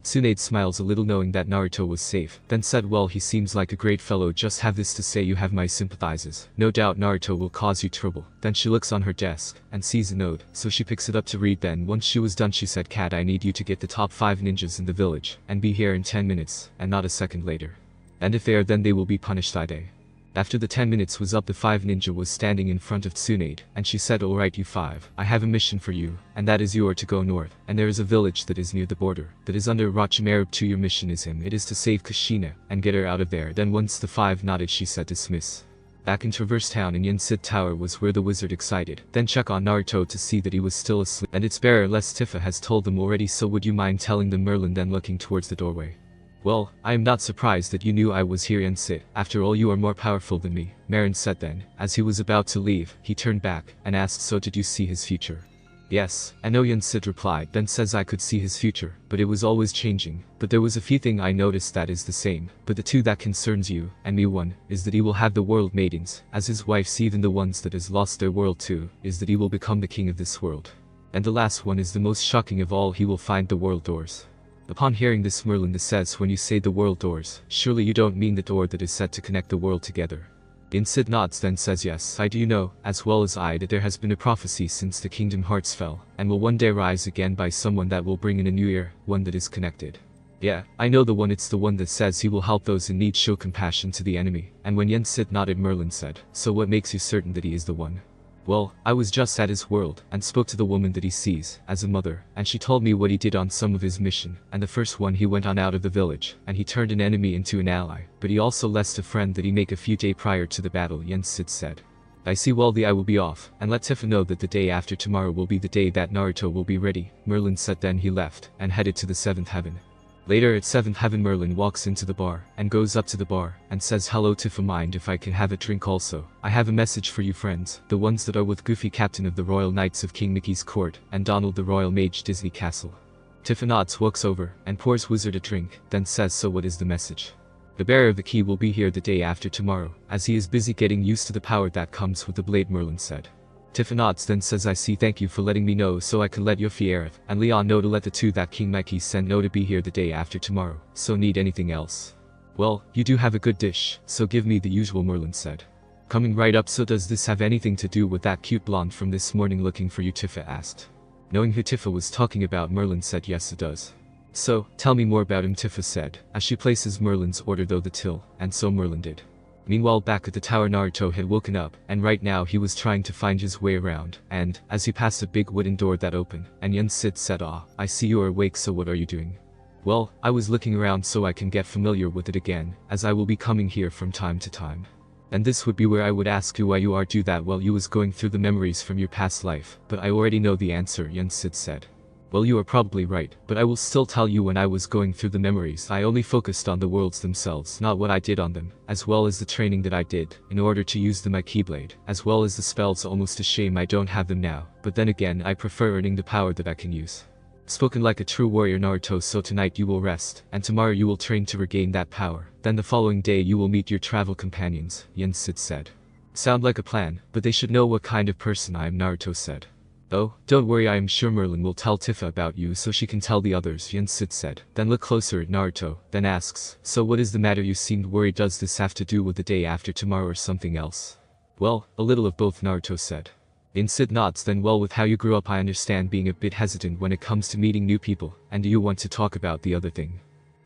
Tsunade smiles a little knowing that Naruto was safe, then said, well, he seems like a great fellow. Just have this to say, you have my sympathizers. No doubt Naruto will cause you trouble. Then she looks on her desk and sees a note, so she picks it up to read. Then once she was done she said, Cat, I need you to get the top 5 ninjas in the village and be here in 10 minutes, and not a second later. And if they are, then they will be punished that day. After the 10 minutes was up, the 5 ninja was standing in front of Tsunade, and she said, alright you 5, I have a mission for you, and that is you are to go north, and there is a village that is near the border, that is under Orochimaru. To your mission is him, it is to save Kushina, and get her out of there. Then once the 5 nodded she said, dismiss. Back in Traverse Town in Sid Tower was where the wizard excited, then check on Naruto to see that he was still asleep, and its bearer Les Tifa has told them already, so would you mind telling them? Merlin then looking towards the doorway. Well, I am not surprised that you knew I was here, Sid. After all, you are more powerful than me, Marin said then. As he was about to leave, he turned back and asked, so did you see his future? Yes, I know, Yen Sid replied, then says I could see his future, but it was always changing. But there was a few thing I noticed that is the same, but the two that concerns you, and me, one, is that he will have the world maidens, as his wives, even the ones that has lost their world too, is that he will become the king of this world. And the last one is the most shocking of all, he will find the world doors. Upon hearing this, Merlin says, when you say the world doors, surely you don't mean the door that is set to connect the world together. Yen Sid nods, then says, yes, I do know, as well as I, that there has been a prophecy since the Kingdom Hearts fell, and will one day rise again by someone that will bring in a new era, one that is connected. Yeah, I know the one, it's the one that says he will help those in need, show compassion to the enemy. And when Yen Sid nodded, Merlin said, so what makes you certain that he is the one? Well, I was just at his world, and spoke to the woman that he sees, as a mother, and she told me what he did on some of his mission, and the first one he went on out of the village, and he turned an enemy into an ally, but he also left a friend that he make a few days prior to the battle, Yen Sid said. I see, well, I will be off, and let Tifa know that the day after tomorrow will be the day that Naruto will be ready, Merlin said. Then he left, and headed to the 7th heaven. Later at 7th heaven, Merlin walks into the bar, and goes up to the bar, and says, hello Tifa, mind if I can have a drink also? I have a message for you friends, the ones that are with Goofy, captain of the Royal Knights of King Mickey's court, and Donald the Royal Mage, Disney Castle. Tifa nods, walks over, and pours Wizard a drink, then says, so what is the message? The bearer of the key will be here the day after tomorrow, as he is busy getting used to the power that comes with the blade, Merlin said. Tifa nods, then says, I see, thank you for letting me know so I can let Yofiera and Leon know to let the two that King Mikey sent know to be here the day after tomorrow. So need anything else? Well, you do have a good dish, so give me the usual, Merlin said. Coming right up, so does this have anything to do with that cute blonde from this morning looking for you? Tifa asked. Knowing who Tifa was talking about, Merlin said, yes it does. So, tell me more about him, Tifa said, as she places Merlin's order though the till, and so Merlin did. Meanwhile, back at the tower, Naruto had woken up, and right now he was trying to find his way around, and, as he passed a big wooden door that opened, and Yen Sid said, ah, I see you are awake, so what are you doing? Well, I was looking around so I can get familiar with it again, as I will be coming here from time to time. And this would be where I would ask you why you are do that while you was going through the memories from your past life, but I already know the answer, Yen Sid said. Well, you are probably right, but I will still tell you. When I was going through the memories, I only focused on the worlds themselves, not what I did on them, as well as the training that I did, in order to use my Keyblade, as well as the spells. Almost a shame I don't have them now, but then again I prefer earning the power that I can use. Spoken like a true warrior, Naruto, so tonight you will rest, and tomorrow you will train to regain that power, then the following day you will meet your travel companions, Yen Sid said. Sound like a plan, but they should know what kind of person I am, Naruto said. Oh, don't worry, I am sure Merlin will tell Tifa about you so she can tell the others, Yen Sid said. Then look closer at Naruto, then asks, so what is the matter? You seemed worried. Does this have to do with the day after tomorrow or something else? Well, a little of both, Naruto said. Yen Sid nods, then well, with how you grew up I understand being a bit hesitant when it comes to meeting new people, and do you want to talk about the other thing?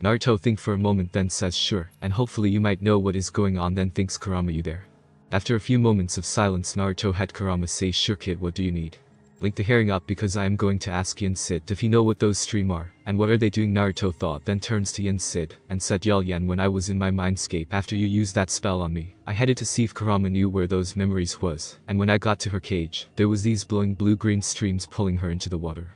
Naruto thinks for a moment, then says sure, and hopefully you might know what is going on. Then thinks, Kurama, you there? After a few moments of silence, Naruto had Kurama say, sure kid, what do you need? Link the hearing up because I am going to ask Yen Sid if he know what those stream are, and what are they doing? Naruto thought, then turns to Yen Sid, and said, Yen, when I was in my mindscape after you used that spell on me, I headed to see if Kurama knew where those memories was, and when I got to her cage, there was these blowing blue-green streams pulling her into the water.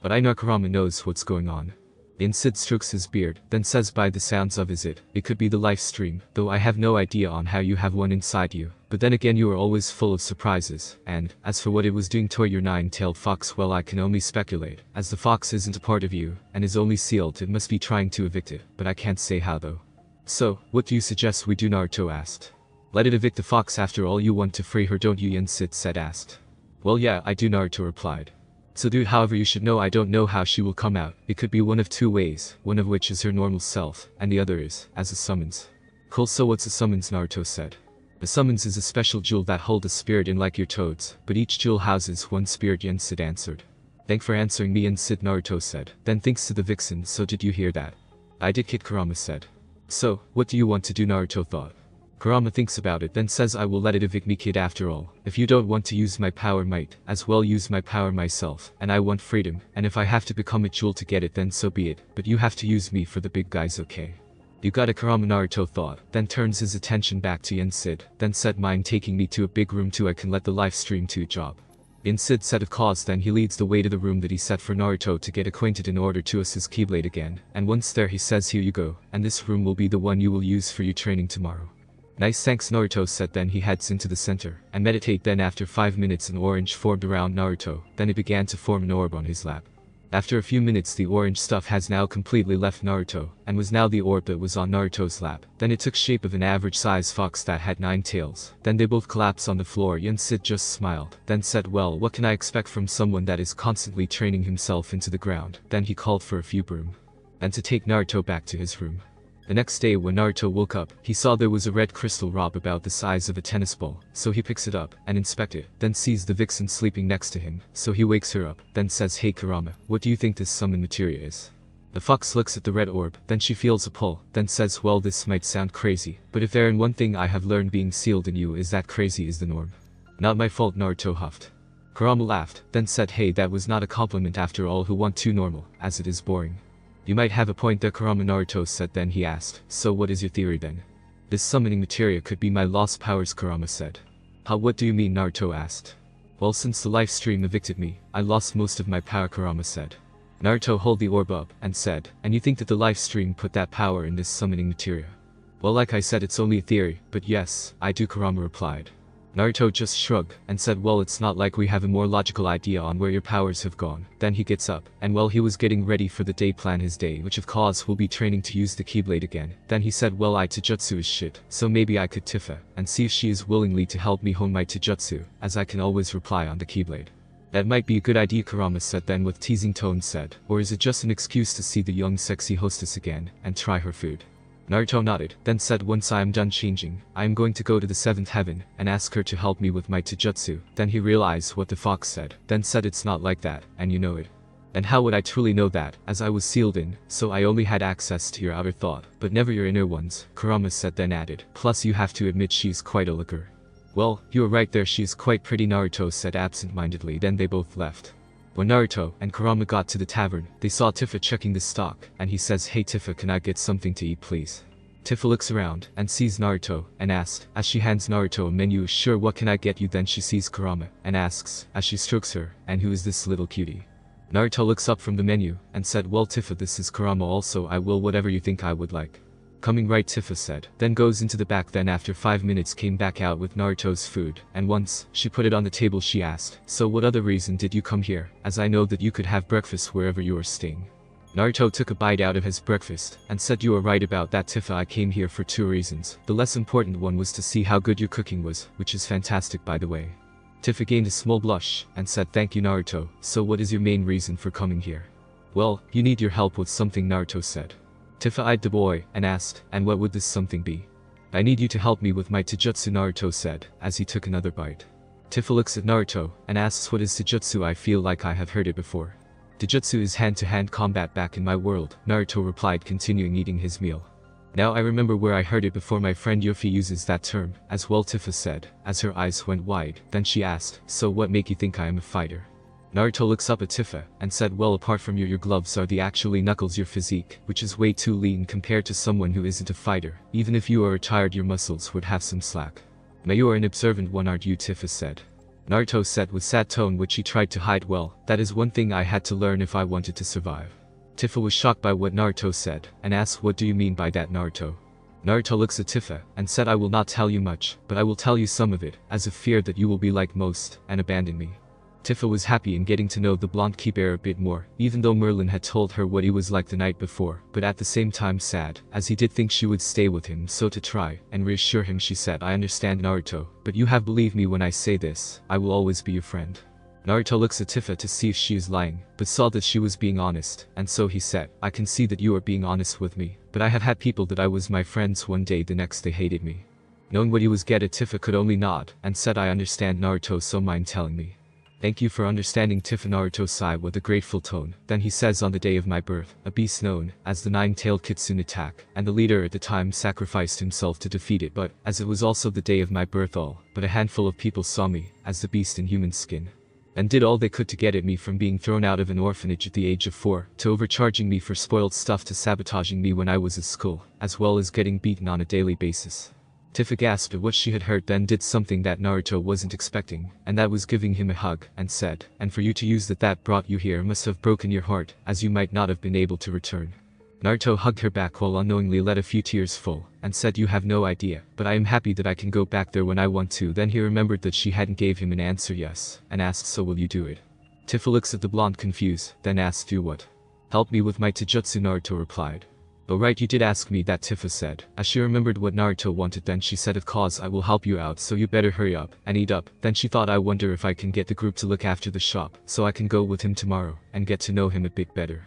But I know Kurama knows what's going on. Yen Sid strokes his beard, then says, by the sounds of it could be the life stream, though I have no idea on how you have one inside you. But then again, you are always full of surprises, and, as for what it was doing to your nine-tailed fox, well, I can only speculate, as the fox isn't a part of you, and is only sealed. It must be trying to evict it, but I can't say how though. So, what do you suggest we do? Naruto asked. Let it evict the fox, after all you want to free her, don't you? Yen Sid said asked. Well yeah, I do, Naruto replied. So do, however you should know I don't know how she will come out. It could be one of two ways, one of which is her normal self, and the other is, as a summons. Cool, so what's a summons? Naruto said. A summons is a special jewel that hold a spirit in like your toads, but each jewel houses one spirit, Yen Sid answered. Thank for answering me, Yen Sid, Naruto said. Then thinks to the vixen, so did you hear that? I did, Kid, Kurama said. So, what do you want to do? Naruto thought. Kurama thinks about it, then says, I will let it evict me, kid, after all. If you don't want to use my power, might as well use my power myself, and I want freedom, and if I have to become a jewel to get it, then so be it, but you have to use me for the big guys, okay? You got it, Kurama, Naruto thought, then turns his attention back to Yen Sid, then said, mind taking me to a big room too? I can let the live stream to a job. Yen Sid said of course, then he leads the way to the room that he set for Naruto to get acquainted in order to use his Keyblade again, and once there he says, here you go, and this room will be the one you will use for your training tomorrow. Nice, thanks, Naruto said. Then he heads into the center and meditate. Then after 5 minutes an orange formed around Naruto, then it began to form an orb on his lap. After a few minutes the orange stuff has now completely left Naruto, and was now the orb that was on Naruto's lap. Then it took shape of an average size fox that had 9 tails. Then they both collapsed on the floor. Sid just smiled, then said, well, what can I expect from someone that is constantly training himself into the ground? Then he called for a few broom and to take Naruto back to his room. The next day when Naruto woke up, he saw there was a red crystal rob about the size of a tennis ball, so he picks it up and inspects it, then sees the vixen sleeping next to him, so he wakes her up, then says, hey Kurama, what do you think this summon materia is? The fox looks at the red orb, then she feels a pull, then says, well, this might sound crazy, but if there is one thing I have learned being sealed in you is that crazy is the norm. Not my fault, Naruto huffed. Kurama laughed, then said, hey, that was not a compliment after all. Who want too normal, as it is boring. You might have a point there, Kurama, Naruto said. Then he asked, so what is your theory then? This summoning materia could be my lost powers, Kurama said. How, what do you mean, Naruto asked. Well, since the live stream evicted me, I lost most of my power, Kurama said. Naruto held the orb up and said, and you think that the live stream put that power in this summoning materia? Well, like I said, it's only a theory, but yes, I do, Kurama replied. Naruto just shrugged and said, well, it's not like we have a more logical idea on where your powers have gone. Then he gets up, and while he was getting ready for the day, plan his day, which of course will be training to use the Keyblade again. Then he said, well, I Taijutsu is shit, so maybe I could Tifa and see if she is willingly to help me hone my Taijutsu, as I can always reply on the Keyblade. That might be a good idea, Kurama said, then with teasing tone said, or is it just an excuse to see the young sexy hostess again and try her food? Naruto nodded, then said, once I am done changing, I am going to go to the 7th heaven and ask her to help me with my Taijutsu. Then he realized what the fox said, then said, it's not like that, and you know it. And how would I truly know that, as I was sealed in, so I only had access to your outer thought, but never your inner ones, Kurama said, then added, plus you have to admit she's quite a looker. Well, you are right there, she's quite pretty, Naruto said absent-mindedly. Then they both left. When Naruto and Kurama got to the tavern, they saw Tifa checking the stock, and he says, hey Tifa, can I get something to eat please? Tifa looks around and sees Naruto and asks, as she hands Naruto a menu, sure, what can I get you? Then she sees Kurama and asks, as she strokes her, and who is this little cutie? Naruto looks up from the menu and said, well Tifa, this is Kurama, also I will whatever you think I would like. Coming right, Tifa said, then goes into the back. Then after 5 minutes came back out with Naruto's food, and once she put it on the table she asked, so what other reason did you come here, as I know that you could have breakfast wherever you are staying. Naruto took a bite out of his breakfast and said, you are right about that Tifa, I came here for 2 reasons. The less important one was to see how good your cooking was, which is fantastic by the way. Tifa gained a small blush and said, thank you Naruto, so what is your main reason for coming here? Well, you need your help with something, Naruto said. Tifa eyed the boy and asked, and what would this something be? I need you to help me with my Taijutsu, Naruto said, as he took another bite. Tifa looks at Naruto and asks, what is Taijutsu? I feel like I have heard it before. Taijutsu is hand-to-hand combat back in my world, Naruto replied, continuing eating his meal. Now I remember where I heard it before, my friend Yuffie uses that term, as well, Tifa said, as her eyes went wide. Then she asked, so what make you think I am a fighter? Naruto looks up at Tifa and said, well, apart from your gloves are the actually knuckles, your physique, which is way too lean compared to someone who isn't a fighter. Even if you are retired your muscles would have some slack. Now you are an observant one, aren't you? Tifa said. Naruto said with sad tone, which he tried to hide well, that is one thing I had to learn if I wanted to survive. Tifa was shocked by what Naruto said and asked, what do you mean by that, Naruto? Naruto looks at Tifa and said, I will not tell you much, but I will tell you some of it, as a fear that you will be like most and abandon me. Tifa was happy in getting to know the blonde keeper a bit more, even though Merlin had told her what he was like the night before, but at the same time sad, as he did think she would stay with him. So to try and reassure him she said, I understand Naruto, but you have believed me when I say this, I will always be your friend. Naruto looks at Tifa to see if she is lying, but saw that she was being honest, and so he said, I can see that you are being honest with me, but I have had people that I was my friends one day, the next they hated me. Knowing what he was getting, Tifa could only nod and said, I understand Naruto, so mind telling me? Thank you for understanding, Tifa. Naruto sighed with a grateful tone. Then he says, on the day of my birth, a beast known as the nine-tailed kitsune attacked, and the leader at the time sacrificed himself to defeat it, but, as it was also the day of my birth, all but a handful of people saw me as the beast in human skin, and did all they could to get at me, from being thrown out of an orphanage at the age of 4, to overcharging me for spoiled stuff, to sabotaging me when I was at school, as well as getting beaten on a daily basis. Tifa gasped at what she had heard, then did something that Naruto wasn't expecting, and that was giving him a hug, and said, and for you to use that brought you here must have broken your heart, as you might not have been able to return. Naruto hugged her back while unknowingly let a few tears fall, and said, "You have no idea, but I am happy that I can go back there when I want to." Then he remembered that she hadn't gave him an answer yes, and asked, "So will you do it?" Tifa looks at the blonde confused, then asks, "Do what?" "Help me with my taijutsu," Naruto replied. "Oh right, you did ask me that," Tifa said. As she remembered what Naruto wanted, then she said, "Of course I will help you out, so you better hurry up and eat up." Then she thought, "I wonder if I can get the group to look after the shop, so I can go with him tomorrow and get to know him a bit better."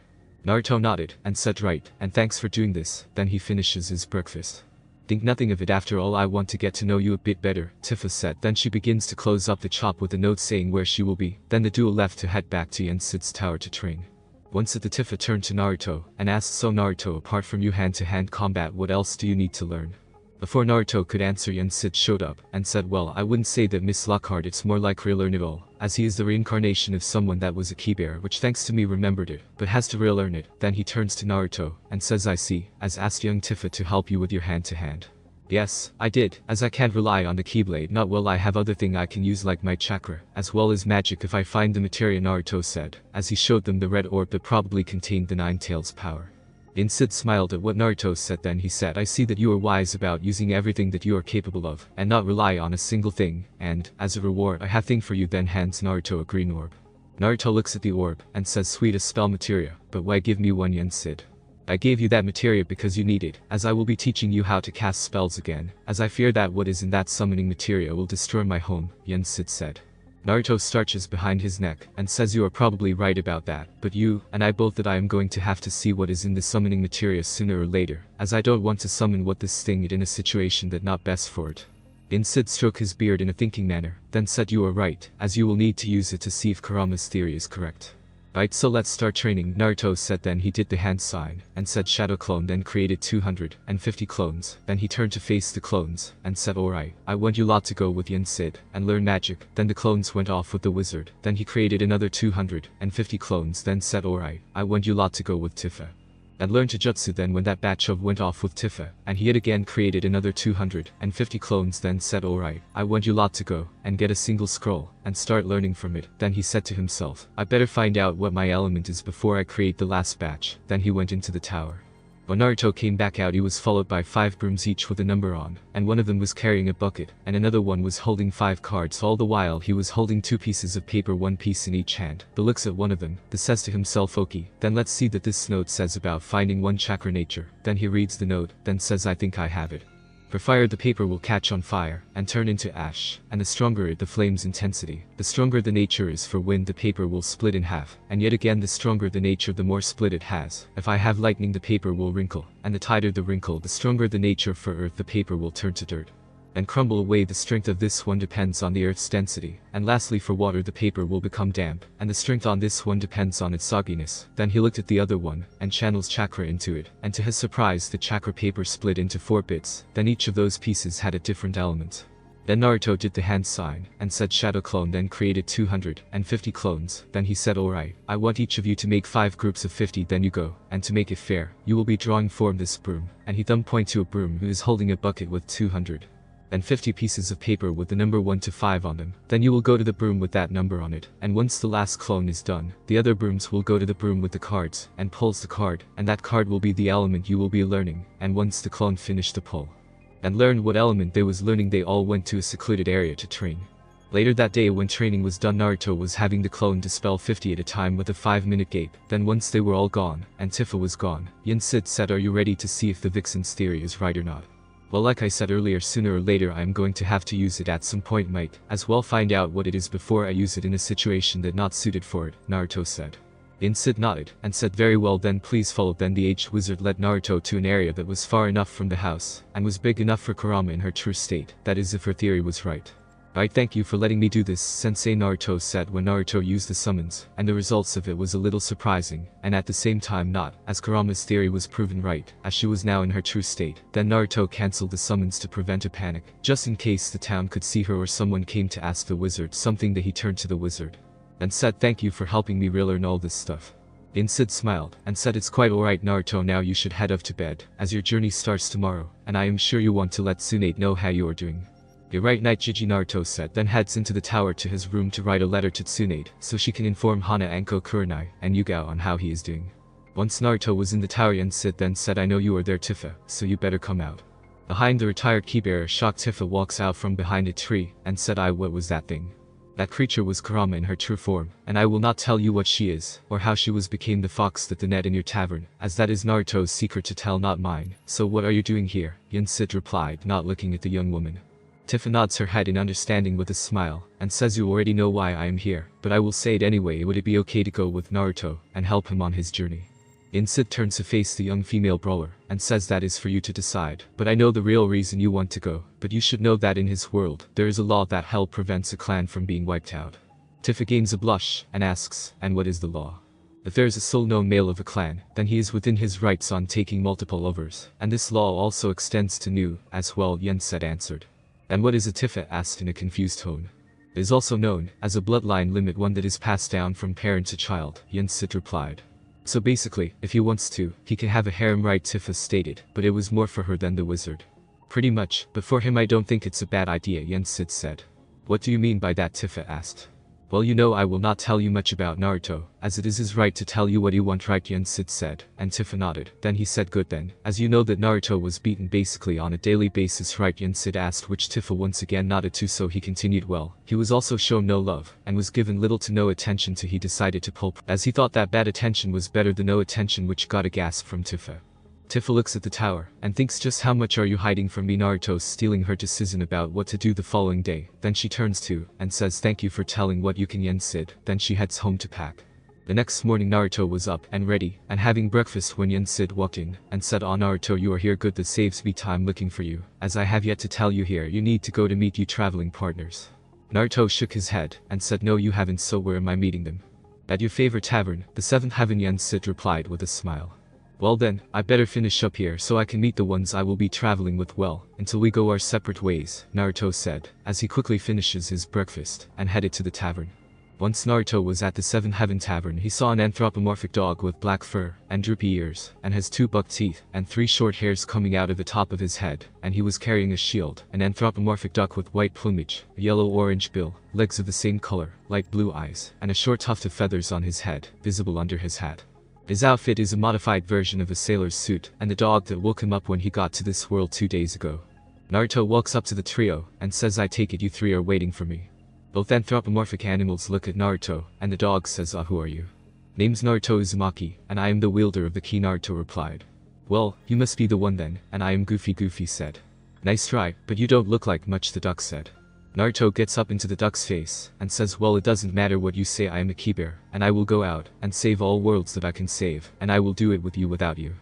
Naruto nodded and said, "Right, and thanks for doing this." Then he finishes his breakfast. "Think nothing of it, after all I want to get to know you a bit better," Tifa said. Then she begins to close up the shop with a note saying where she will be. Then the duo left to head back to Yensid's tower to train. Once at the Tifa turned to Naruto and asked, "So Naruto, apart from you hand-to-hand combat, what else do you need to learn?" Before Naruto could answer, Yensid showed up and said, "Well, I wouldn't say that Miss Lockhart, it's more like relearn it all, as he is the reincarnation of someone that was a keybearer which thanks to me remembered it, but has to relearn it." Then he turns to Naruto and says, "I see, as asked young Tifa to help you with your hand-to-hand." "Yes, I did, as I can't rely on the Keyblade, not well I have other thing I can use like my chakra, as well as magic if I find the materia," Naruto said, as he showed them the red orb that probably contained the Nine Tails power. Yensid smiled at what Naruto said, then he said, "I see that you are wise about using everything that you are capable of, and not rely on a single thing, and, as a reward I have thing for you," then hands Naruto a green orb. Naruto looks at the orb, and says, "Sweet a spell materia, but why give me one?" Yensid: "I gave you that materia because you need it, as I will be teaching you how to cast spells again, as I fear that what is in that summoning materia will destroy my home," Yensid said. Naruto starches behind his neck, and says, "You are probably right about that, but you and I both that I am going to have to see what is in the summoning materia sooner or later, as I don't want to summon what this thing it in a situation that not best for it." Yensid stroked his beard in a thinking manner, then said, "You are right, as you will need to use it to see if Kurama's theory is correct." "Right, so let's start training," Naruto said. Then he did the hand sign and said shadow clone, then created 250 clones. Then he turned to face the clones and said, "Alright, I want you lot to go with Yensid and learn magic." Then the clones went off with the wizard. Then he created another 250 clones, then said, "Alright, I want you lot to go with Tifa and learn taijutsu." Then when that batch of went off with Tifa, and he yet again created another 250 clones, then said, "Alright, I want you lot to go and get a single scroll and start learning from it." Then he said to himself, "I better find out what my element is before I create the last batch." Then he went into the tower. When Naruto came back out, he was followed by 5 brooms each with a number on, and one of them was carrying a bucket, and another one was holding 5 cards. All the while he was holding 2 pieces of paper, 1 piece in each hand. The looks at one of them, the says to himself, "Okay, then let's see that this note says about finding 1 chakra nature." Then he reads the note, then says, "I think I have it. For fire the paper will catch on fire and turn into ash, and the stronger it the flame's intensity, the stronger the nature is. For wind the paper will split in half, and yet again the stronger the nature the more split it has. If I have lightning the paper will wrinkle, and the tighter the wrinkle the stronger the nature. For earth the paper will turn to dirt and crumble away. The strength of this one depends on the earth's density. And lastly for water the paper will become damp, and the strength on this one depends on its sogginess." Then he looked at the other one and channels chakra into it, and to his surprise the chakra paper split into 4 bits. Then each of those pieces had a different element. Then Naruto did the hand sign and said shadow clone, then created 250 clones. Then he said, "Alright, I want each of you to make 5 groups of 50, then you go, and to make it fair, you will be drawing from this broom." And he thumb point to a broom who is holding a bucket with 250 pieces of paper with the number 1 to 5 on them. Then you will go to the broom with that number on it, and once the last clone is done, the other brooms will go to the broom with the cards and pulls the card, and that card will be the element you will be learning. And once the clone finished the pull and learned what element they was learning, they all went to a secluded area to train. Later that day, when training was done, Naruto was having the clone dispel 50 at a time with a 5-minute gap. Then once they were all gone and Tifa was gone, Yensid said, "Are you ready to see if the Vixen's theory is right or not?" "Well, like I said earlier, sooner or later I am going to have to use it at some point. Might as well find out what it is before I use it in a situation that not suited for it," Naruto said. Yensid nodded and said, "Very well, then please follow." Then the aged wizard led Naruto to an area that was far enough from the house and was big enough for Kurama in her true state, that is if her theory was right. "Right, thank you for letting me do this, sensei," Naruto said when Naruto used the summons, and the results of it was a little surprising, and at the same time not, as Kurama's theory was proven right, as she was now in her true state. Then Naruto cancelled the summons to prevent a panic, just in case the town could see her or someone came to ask the wizard something. That he turned to the wizard and said, "Thank you for helping me relearn all this stuff." Yensid smiled and said, "It's quite alright, Naruto. Now you should head off to bed, as your journey starts tomorrow, and I am sure you want to let Tsunade know how you are doing." "You're right, Night Jiji," Naruto said, then heads into the tower to his room to write a letter to Tsunade, so she can inform Hana, Anko, Kurenai, and Yugao on how he is doing. Once Naruto was in the tower, Yensid then said, I know you are there, Tifa, so you better come out. Behind the retired keybearer, shocked Tifa walks out from behind a tree and said, what was that thing? That creature was Kurama in her true form, and I will not tell you what she is, or how she became the fox that the net in your tavern, as that is Naruto's secret to tell, not mine. So what are you doing here? Yensid replied, not looking at the young woman. Tifa nods her head in understanding with a smile, and says, you already know why I am here, but I will say it anyway. Would it be okay to go with Naruto and help him on his journey? Yensid turns to face the young female brawler, and says, that is for you to decide, but I know the real reason you want to go, but you should know that in his world, there is a law that hell prevents a clan from being wiped out. Tifa gains a blush, and asks, and what is the law? If there is a sole known male of a clan, then he is within his rights on taking multiple lovers, and this law also extends to new, as well, Yensid answered. And what is a Tifa asked in a confused tone. It is also known as a bloodline limit, one that is passed down from parent to child, Yensid replied. So basically, if he wants to, he can have a harem, right? Tifa stated, but it was more for her than the wizard. Pretty much, but for him I don't think it's a bad idea, Yensid said. What do you mean by that? Tifa asked. Well, you know, I will not tell you much about Naruto, as it is his right to tell you what you want, right? Yensid said, and Tifa nodded. Then he said, good then, as you know that Naruto was beaten basically on a daily basis, right? Yensid asked, which Tifa once again nodded to. So he continued, well, he was also shown no love, and was given little to no attention to. He decided to pull, as he thought that bad attention was better than no attention, which got a gasp from Tifa. Tifa looks at the tower, and thinks, just how much are you hiding from me? Naruto's stealing her decision about what to do the following day. Then she turns to, and says, thank you for telling what you can, Yensid. Then she heads home to pack. The next morning Naruto was up and ready, and having breakfast when Yensid walked in, and said, Naruto, you are here, good, that saves me time looking for you, as I have yet to tell you here you need to go to meet you traveling partners. Naruto shook his head, and said, no you haven't, so where am I meeting them? At your favorite tavern, the Seventh Heaven, Yensid replied with a smile. Well then, I better finish up here so I can meet the ones I will be traveling with, well, until we go our separate ways, Naruto said, as he quickly finishes his breakfast, and headed to the tavern. Once Naruto was at the Seven Heaven Tavern, he saw an anthropomorphic dog with black fur, and droopy ears, and has 2 buck teeth, and 3 short hairs coming out of the top of his head, and he was carrying a shield. An anthropomorphic duck with white plumage, a yellow-orange bill, legs of the same color, light blue eyes, and a short tuft of feathers on his head, visible under his hat. His outfit is a modified version of a sailor's suit, and the dog that woke him up when he got to this world 2 days ago. Naruto walks up to the trio, and says, I take it you 3 are waiting for me. Both anthropomorphic animals look at Naruto, and the dog says, who are you? Name's Naruto Uzumaki, and I am the wielder of the key, Naruto replied. Well, you must be the one then, and I am Goofy, Goofy said. Nice try, but you don't look like much, the duck said. Naruto gets up into the duck's face, and says, well, it doesn't matter what you say, I am a keybearer, and I will go out, and save all worlds that I can save, and I will do it with you without you.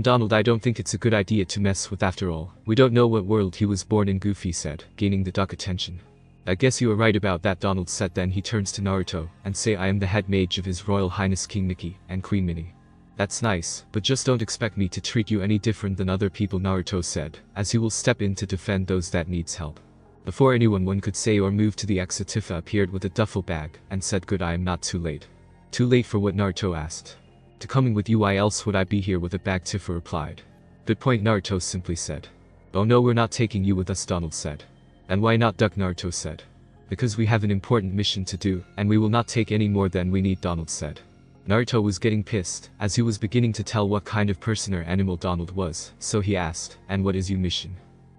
Donald, I don't think it's a good idea to mess with, after all, we don't know what world he was born in, Goofy said, gaining the duck attention. I guess you are right about that, Donald said. Then he turns to Naruto, and say, I am the head mage of His Royal Highness King Mickey, and Queen Minnie. That's nice, but just don't expect me to treat you any different than other people, Naruto said, as he will step in to defend those that needs help. Before anyone could say or move to the exit, Tifa appeared with a duffel bag, and said, good, I am not too late. Too late for what? Naruto asked. To coming with you, why else would I be here with a bag? Tifa replied. Good point, Naruto simply said. Oh no, we're not taking you with us, Donald said. And why not, Duck? Naruto said. Because we have an important mission to do, and we will not take any more than we need, Donald said. Naruto was getting pissed, as he was beginning to tell what kind of person or animal Donald was, so he asked, and what is your mission?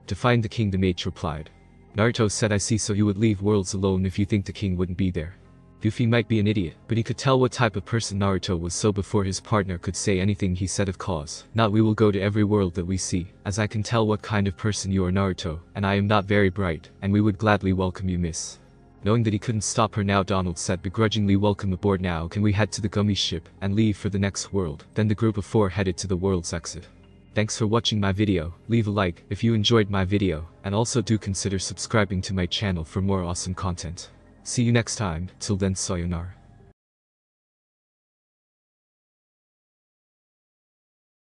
To find the king, the mage replied. Naruto said, I see, so you would leave worlds alone if you think the king wouldn't be there. Goofy might be an idiot, but he could tell what type of person Naruto was, so before his partner could say anything he said, of course not, we will go to every world that we see, as I can tell what kind of person you are, Naruto, and I am not very bright, and we would gladly welcome you, miss. Knowing that he couldn't stop her now, Donald said begrudgingly, welcome aboard. Now can we head to the gummy ship and leave for the next world? Then the group of 4 headed to the world's exit. Thanks for watching my video, leave a like if you enjoyed my video, and also do consider subscribing to my channel for more awesome content. See you next time, till then, sayonara.